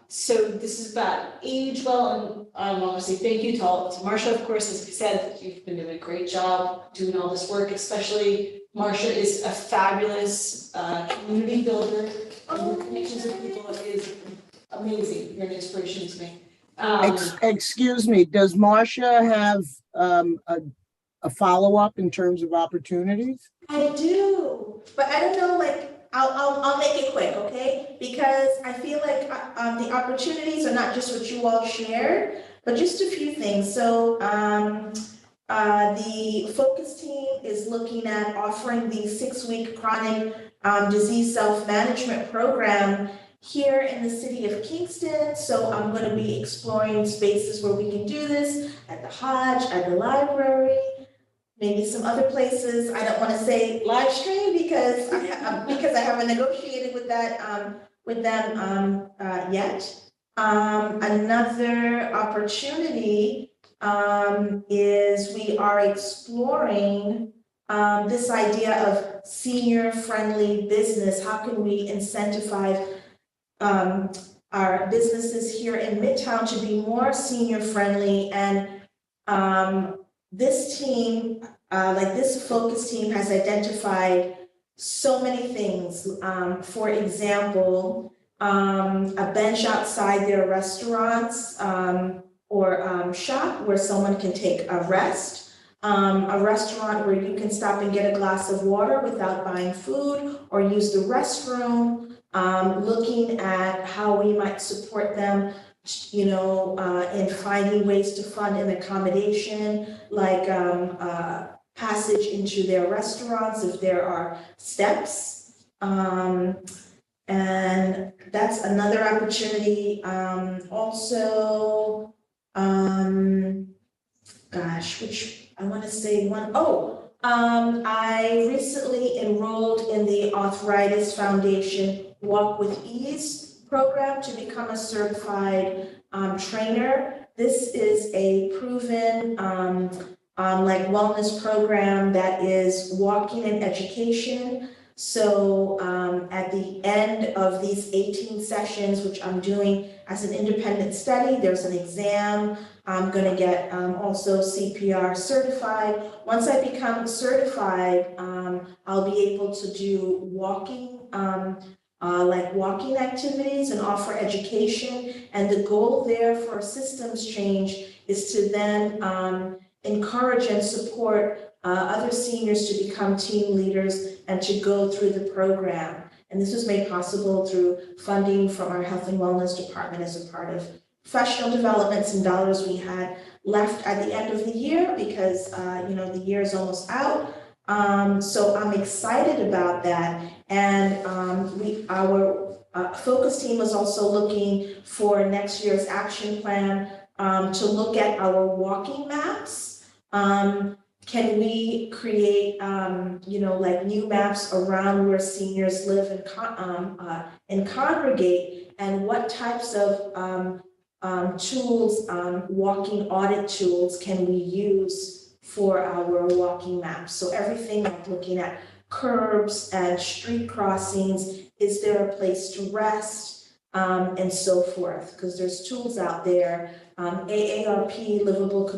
So this is about age well, and I want to say thank you to Marsha, of course, as we said, you've been doing a great job doing all this work, especially Marsha is a fabulous community builder. And your connections with people is amazing. You're an inspiration to me. Excuse me, does Marcia have a follow-up in terms of opportunities? I do, but I don't know, I'll make it quick, okay? Because I feel like the opportunities are not just what you all shared, but just a few things. So the focus team is looking at offering the 6-week chronic disease self-management program here in the city of Kingston. So I'm going to be exploring spaces where we can do this at the Hodge, at the library, maybe some other places. I don't want to say live stream because I haven't negotiated with that with them yet. Another opportunity is we are exploring this idea of senior-friendly business. How can we incentivize our businesses here in Midtown to be more senior-friendly? And this team, this focus team, has identified so many things. For example, a bench outside their restaurants or shop where someone can take a rest. A restaurant where you can stop and get a glass of water without buying food or use the restroom. Looking at how we might support them, in finding ways to fund an accommodation, like passage into their restaurants if there are steps. And that's another opportunity. Also, which I want to say one. I recently enrolled in the Arthritis Foundation Walk with Ease program to become a certified trainer. This is a proven wellness program that is walking and education. So at the end of these 18 sessions, which I'm doing as an independent study, there's an exam. I'm gonna get also CPR certified. Once I become certified, I'll be able to do walking, like walking activities and offer education. And the goal there for a systems change is to then encourage and support other seniors to become team leaders and to go through the program. And this was made possible through funding from our Health and Wellness Department as a part of professional developments and dollars we had left at the end of the year because, the year is almost out. So I'm excited about that. And our focus team was also looking for next year's action plan to look at our walking maps. Can we create, like new maps around where seniors live and congregate, and what types of tools, walking audit tools can we use for our walking maps? So everything like looking at curbs and street crossings, is there a place to rest, and so forth, because there's tools out there. AARP, Livable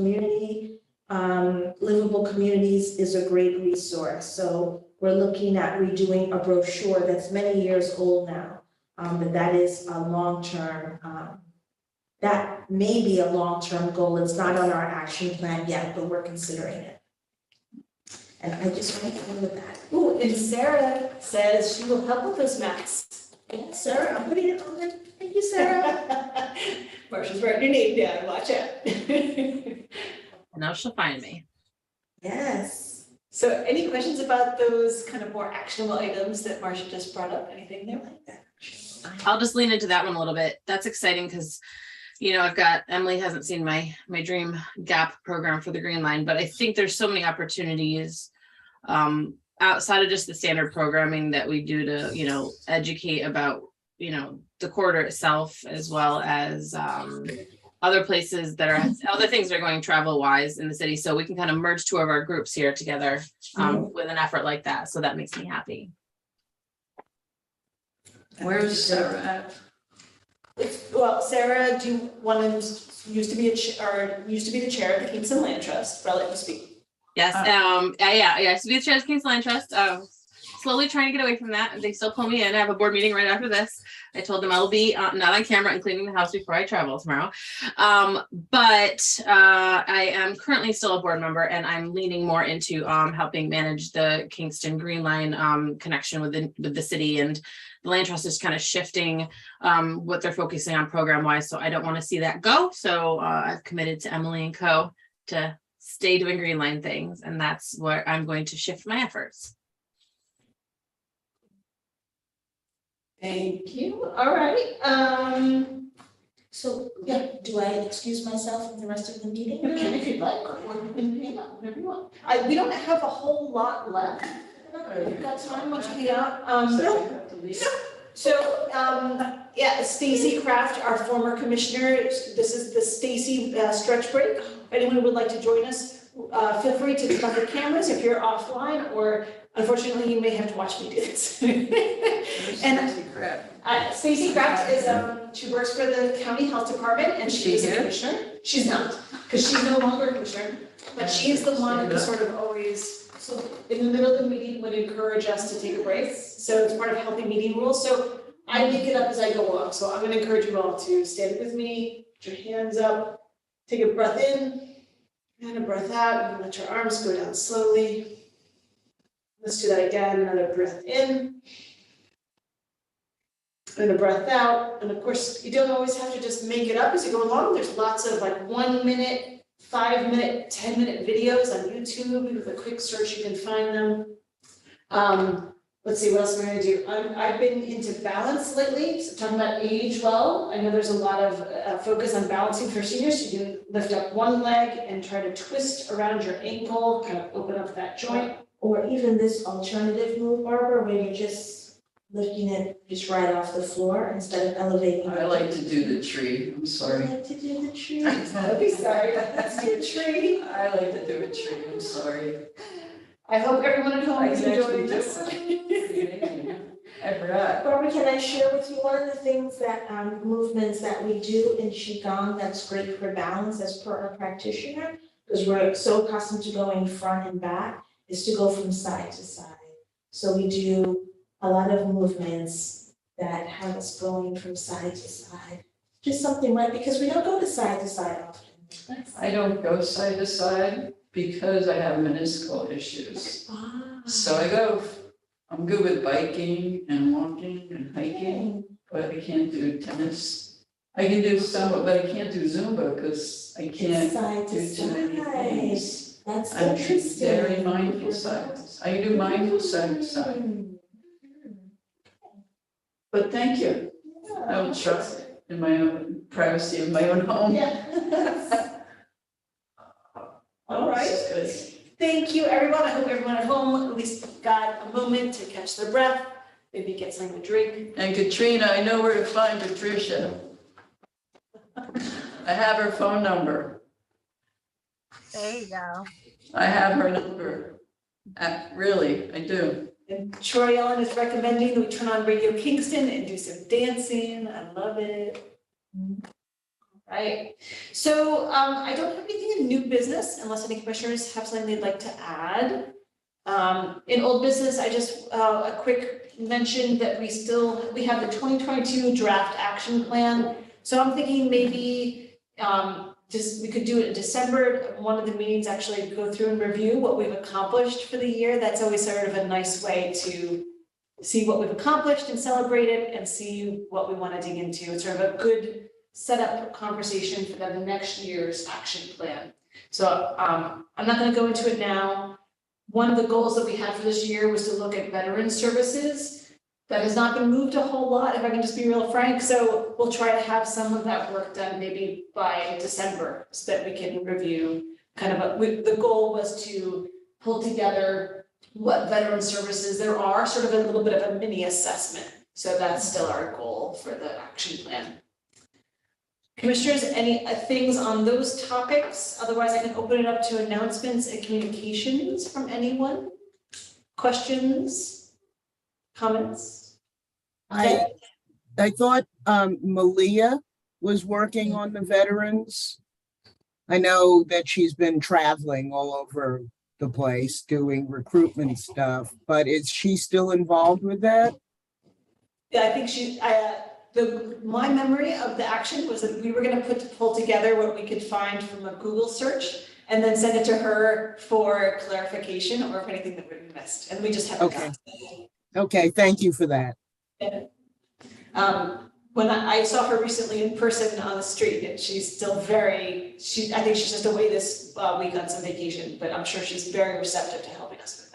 Communities is a great resource. So we're looking at redoing a brochure that's many years old now, but that is a long-term, that may be a long-term goal. It's not on our action plan yet, but we're considering it. And I just want to end with that. Ooh, and Sarah says she will help with those maps. Sarah, I'm putting it on there. Thank you, Sarah. Marcia's writing your name down, watch out. Now she'll find me. Yes. So any questions about those kind of more actionable items that Marcia just brought up? Anything there like that? I'll just lean into that one a little bit. That's exciting because, Emily hasn't seen my Dream Gap program for the Green Line, but I think there's so many opportunities outside of just the standard programming that we do to, educate about, the corridor itself, as well as other places that are other things that are going travel wise in the city. So we can kind of merge two of our groups here together with an effort like that. So that makes me happy. Where's Sarah at? Well, Sarah, do you want to used to be the chair of the Kingston Land Trust, relatively speaking? Yes. I used to be the chair of the Kingston Land Trust. Slowly trying to get away from that. They still pull me in. I have a board meeting right after this. I told them I will be not on camera and cleaning the house before I travel tomorrow. But I am currently still a board member, and I'm leaning more into helping manage the Kingston Green Line connection with the city, and the Land Trust is kind of shifting what they're focusing on program wise. So I don't want to see that go. So I've committed to Emily and Co. to stay doing Green Line things, and that's where I'm going to shift my efforts. Thank you. All right. So, yeah, do I excuse myself from the rest of the meeting? You can if you'd like, or whatever you want. We don't have a whole lot left. We've got time once we get out. Stacy Kraft, our former commissioner. This is the Stacy stretch break. If anyone would like to join us, feel free to turn off your cameras if you're offline, or unfortunately, you may have to watch me do this. Stacy Kraft is, she works for the county health department, and she is a commissioner. She's not, because she's no longer a commissioner, but she is the one who sort of always, so in the middle of the meeting, would encourage us to take a break. So it's part of healthy meeting rules. So I make it up as I go along. So I'm going to encourage you all to stand with me, put your hands up, take a breath in, and a breath out, and let your arms go down slowly. Let's do that again, another breath in. And a breath out. And of course, you don't always have to just make it up as you go along. There's lots of like 1 minute, 5 minute, 10-minute videos on YouTube. With a quick search, you can find them. Let's see, what else am I gonna do? I've been into balance lately, so talking about age well. I know there's a lot of focus on balancing for seniors. You do lift up one leg and try to twist around your ankle, kind of open up that joint. Or even this alternative move, Barbara, where you're just lifting it just right off the floor instead of elevating. I like to do the tree, I'm I sorry. like to do the tree. Don't be sorry, let's do a tree. I like to do a tree, I'm sorry. I hope everyone at home I is can actually enjoying do this. it. I forgot. Barbara, can I share with you one of the things that, movements that we do in Qigong that's great for balance as per our practitioner? Because we're so accustomed to going front and back, is to go from side to side. So we do a lot of movements that have us going from side to side. Just something, right? Because we don't go to side often. I don't go side to side because I have meniscal issues. So I'm good with biking and walking and hiking, but I can't do tennis. I can do some, but I can't do Zumba because I can't Side to do too many side. things. That's I'm interesting. very mindful side. I can do mindful side to side, but thank you. I will try in my own privacy of my own home. Yeah. All right. This is good. Thank you, everyone. I hope everyone at home at least got a moment to catch their breath, maybe get something to drink. And Katrina, I know where to find Patricia. I have her phone number. There you go. I have her number. Really, I do. And Troy Ellen is recommending that we turn on Radio Kingston and do some dancing. I love it. Right. So I don't have anything in new business unless any commissioners have something they'd like to add. In old business, I just a quick mention that we have the 2022 draft action plan. So I'm thinking maybe we could do it in December. One of the meetings actually go through and review what we've accomplished for the year. That's always sort of a nice way to see what we've accomplished and celebrate it and see what we want to dig into. It's sort of a good setup conversation for the next year's action plan. So I'm not going to go into it now. One of the goals that we had for this year was to look at veteran services. That has not been moved a whole lot, if I can just be real frank. So we'll try to have some of that work done maybe by December so that we can review kind of the goal was to pull together what veteran services there are, sort of a little bit of a mini assessment. So that's still our goal for the action plan. Commissioners, any things on those topics? Otherwise, I can open it up to announcements and communications from anyone. Questions, comments? I thought Malia was working on the veterans. I know that she's been traveling all over the place doing recruitment stuff, but is she still involved with that? Yeah, I think my memory of the action was that we were going to pull together what we could find from a Google search and then send it to her for clarification or if anything that we missed. And we just haven't gotten to it. Okay, thank you for that. When I saw her recently in person on the street, and she's still I think she's just away this week on some vacation, but I'm sure she's very receptive to helping us with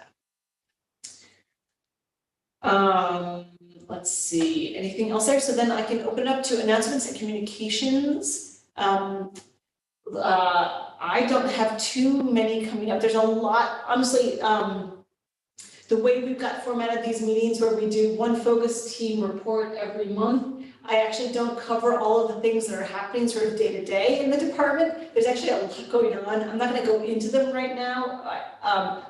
that. Let's see, anything else there? So then I can open it up to announcements and communications. I don't have too many coming up. There's a lot, honestly, the way we've got formatted these meetings where we do one focus team report every month, I actually don't cover all of the things that are happening sort of day to day in the department. There's actually a lot going on. I'm not going to go into them right now.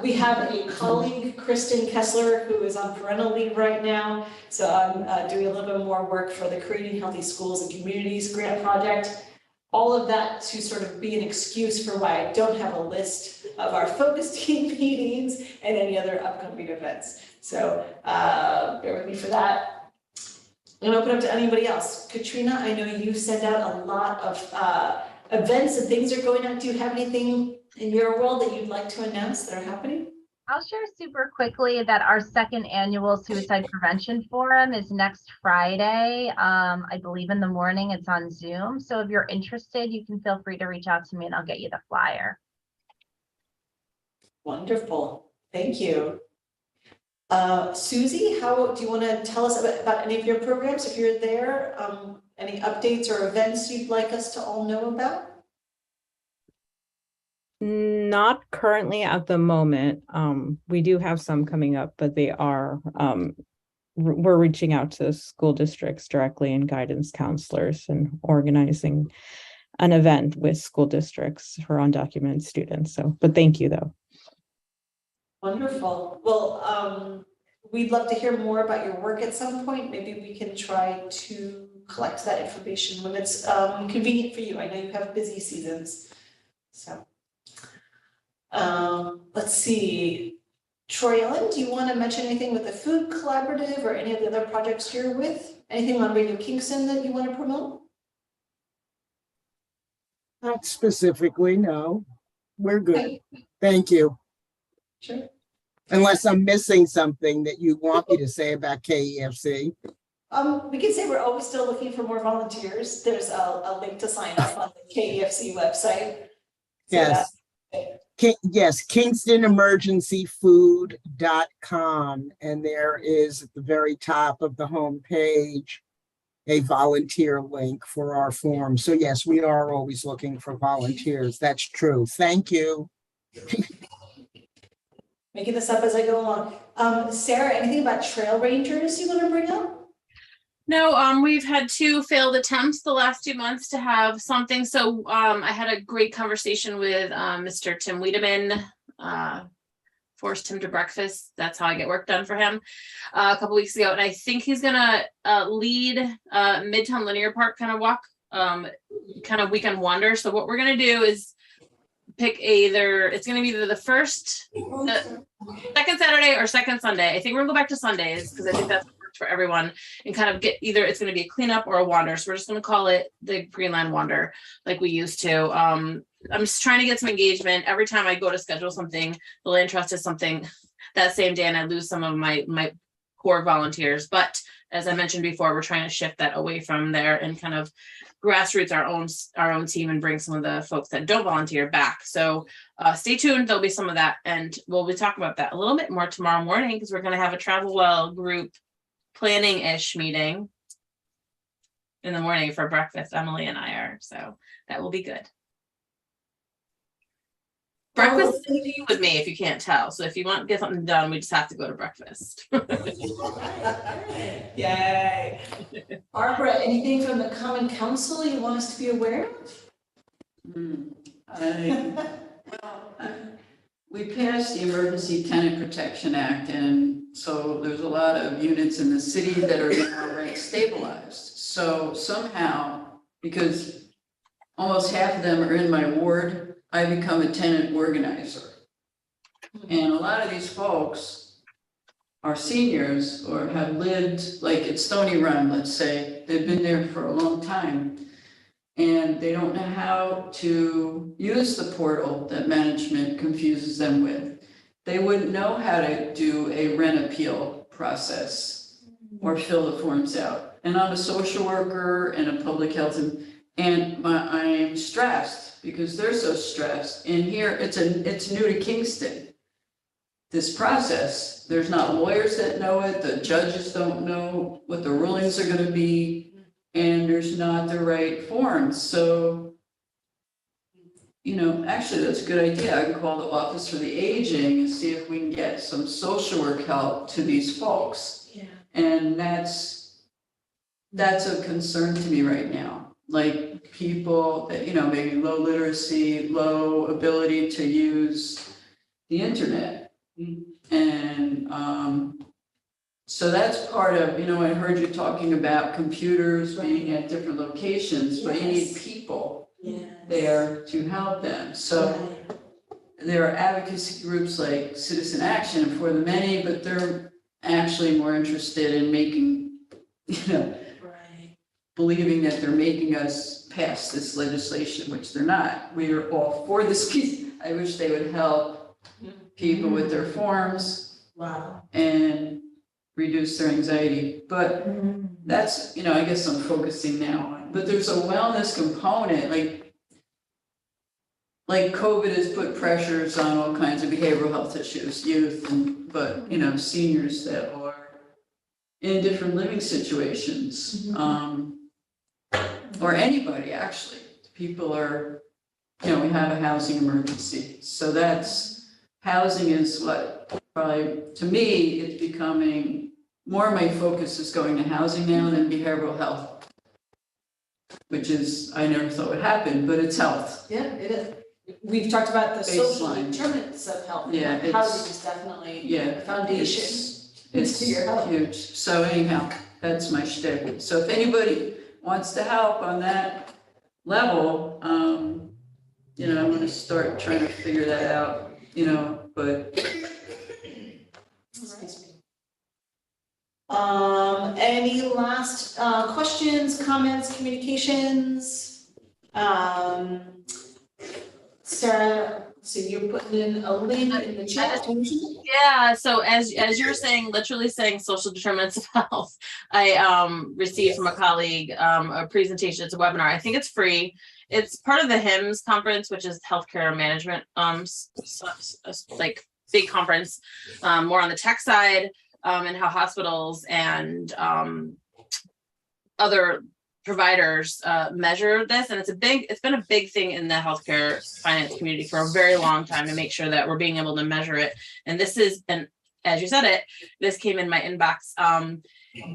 We have a colleague, Kristen Kessler, who is on parental leave right now. So I'm doing a little bit more work for the Creating Healthy Schools and Communities grant project. All of that to sort of be an excuse for why I don't have a list of our focus team meetings and any other upcoming events. So bear with me for that. I'm gonna open up to anybody else. Katrina, I know you send out a lot of events and things are going on. Do you have anything in your world that you'd like to announce that are happening? I'll share super quickly that our second annual Suicide Prevention Forum is next Friday. I believe in the morning. It's on Zoom. So if you're interested, you can feel free to reach out to me and I'll get you the flyer. Wonderful. Thank you. Susie, do you want to tell us about any of your programs if you're there? Any updates or events you'd like us to all know about? Not currently at the moment. We do have some coming up, but they are, we're reaching out to school districts directly and guidance counselors and organizing an event with school districts for undocumented students. So, but thank you though. Wonderful. Well, we'd love to hear more about your work at some point. Maybe we can try to collect that information when it's convenient for you. I know you have busy seasons. So, let's see. Troy Ellen, do you want to mention anything with the Food Collaborative or any of the other projects you're with? Anything on Radio Kingston that you want to promote? Not specifically, no. We're good. Okay. Thank you. Sure. Unless I'm missing something that you want me to say about KEFC. We can say we're always still looking for more volunteers. There's a link to sign up on the KEFC website. So Yes. Yes, KingstonEmergencyFood.com. And there is at the very top of the home page a volunteer link for our form. So yes, we are always looking for volunteers. That's true. Thank you. Making this up as I go along. Sarah, anything about trail rangers you want to bring up? No, we've had 2 failed attempts the last 2 months to have something. So I had a great conversation with Mr. Tim Wiedemann, forced him to breakfast. That's how I get work done for him a couple weeks ago. And I think he's gonna lead Midtown Linear Park kind of walk, kind of weekend wander. So what we're gonna do is pick it's gonna be either the second Saturday or second Sunday. I think we're gonna go back to Sundays because I think that's for everyone, and kind of get either it's going to be a cleanup or a wander. So we're just going to call it the Greenland Wander like we used to. I'm just trying to get some engagement. Every time I go to schedule something, the land trust is something that same day and I lose some of my core volunteers. But as I mentioned before, we're trying to shift that away from there and kind of grassroots our own team and bring some of the folks that don't volunteer back. So stay tuned. There'll be some of that. And we'll be talking about that a little bit more tomorrow morning because we're going to have a Travel Well group planning-ish meeting in the morning for breakfast. Emily and I are, so that will be good. Breakfast is with me if you can't tell. So if you want to get something done, we just have to go to breakfast. Yay. Barbara, anything from the Common Council you want us to be aware of? We passed the Emergency Tenant Protection Act, and so there's a lot of units in the city that are now rent stabilized. So somehow, because almost half of them are in my ward, I become a tenant organizer. And a lot of these folks are seniors or have lived, like at Stony Run, let's say, they've been there for a long time. And they don't know how to use the portal that management confuses them with. They wouldn't know how to do a rent appeal process or fill the forms out. And I'm a social worker and a public health, and I'm stressed because they're so stressed. And here it's new to Kingston. This process, there's not lawyers that know it, the judges don't know what the rulings are going to be. And there's not the right forms. So, actually that's a good idea. I can call the Office for the Aging and see if we can get some social work help to these folks. Yeah. And that's a concern to me right now. Like people that, maybe low literacy, low ability to use the internet. And, so that's part of, I heard you talking about computers being at different locations, but you need people there to help them. So there are advocacy groups like Citizen Action for the Many, but they're actually more interested in making, believing that they're making us pass this legislation, which they're not. We are all for this piece. I wish they would help people with their forms and reduce their anxiety, but that's, I guess I'm focusing now on, but there's a wellness component, like COVID has put pressures on all kinds of behavioral health issues, youth, but seniors that are in different living situations, or anybody actually. People are, we have a housing emergency, so housing is what probably, to me, it's becoming more of my focus is going to housing now than behavioral health, which is, I never thought would happen, but it's health. Yeah, it is. we've talked about the social Baseline. determinants of health. Yeah, Housing it's- is definitely Yeah. a foundation. It's to your health. huge. So anyhow, that's my shtick. So if anybody wants to help on that level, you know, I'm gonna start trying to figure that out, you know, but Any last questions, comments, communications? Sarah, so you're putting in a link in the chat. Yeah, so as you're saying, literally saying social determinants of health, I received from a colleague a presentation. It's a webinar. I think it's free. It's part of the HIMSS conference, which is healthcare management, like big conference, more on the tech side, and how hospitals and other providers measure this. And it's been a big thing in the healthcare finance community for a very long time to make sure that we're being able to measure it. And this is, and as you said it, this came in my inbox.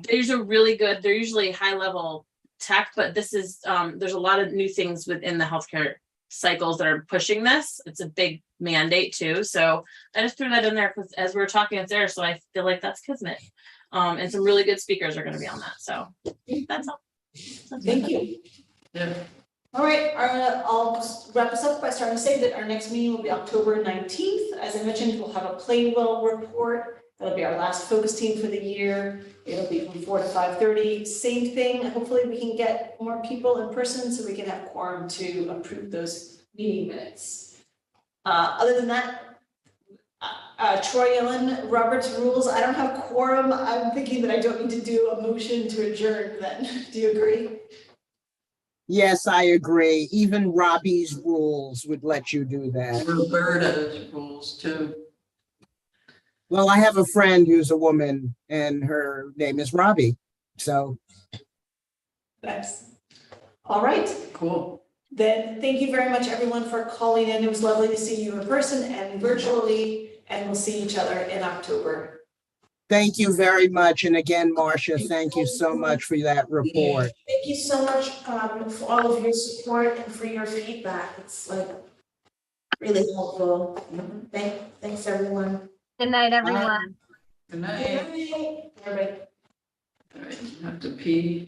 These are really good. They're usually high level tech, but this is, there's a lot of new things within the healthcare cycles that are pushing this. It's a big mandate too. So I just threw that in there because as we were talking it's there, so I feel like that's kismet. And some really good speakers are going to be on that. So that's all. Thank you. yeah. All right, I'll just wrap this up by starting to say that our next meeting will be October 19th. As I mentioned, we'll have a Playwell report. That'll be our last focus team for the year. It'll be from 4 to 5:30. Same thing. Hopefully we can get more people in person so we can have quorum to approve those meeting minutes. Other than that, Troy Ellen, Robert's rules, I don't have quorum. I'm thinking that I don't need to do a motion to adjourn then. Do you agree? Yes, I agree. Even Robbie's rules would let you do that. Roberta's rules too. Well, I have a friend who's a woman and her name is Robbie. So Thanks. All right. Cool. Then thank you very much, everyone, for calling in. It was lovely to see you in person and virtually, and we'll see each other in October. thank you very much. And again, Marcia, thank you so much for that report. Thank you so much for all of your support and for your feedback. It's like really helpful. Thanks, everyone. Good night, everyone. Good night. Everybody. All right, you have to pee.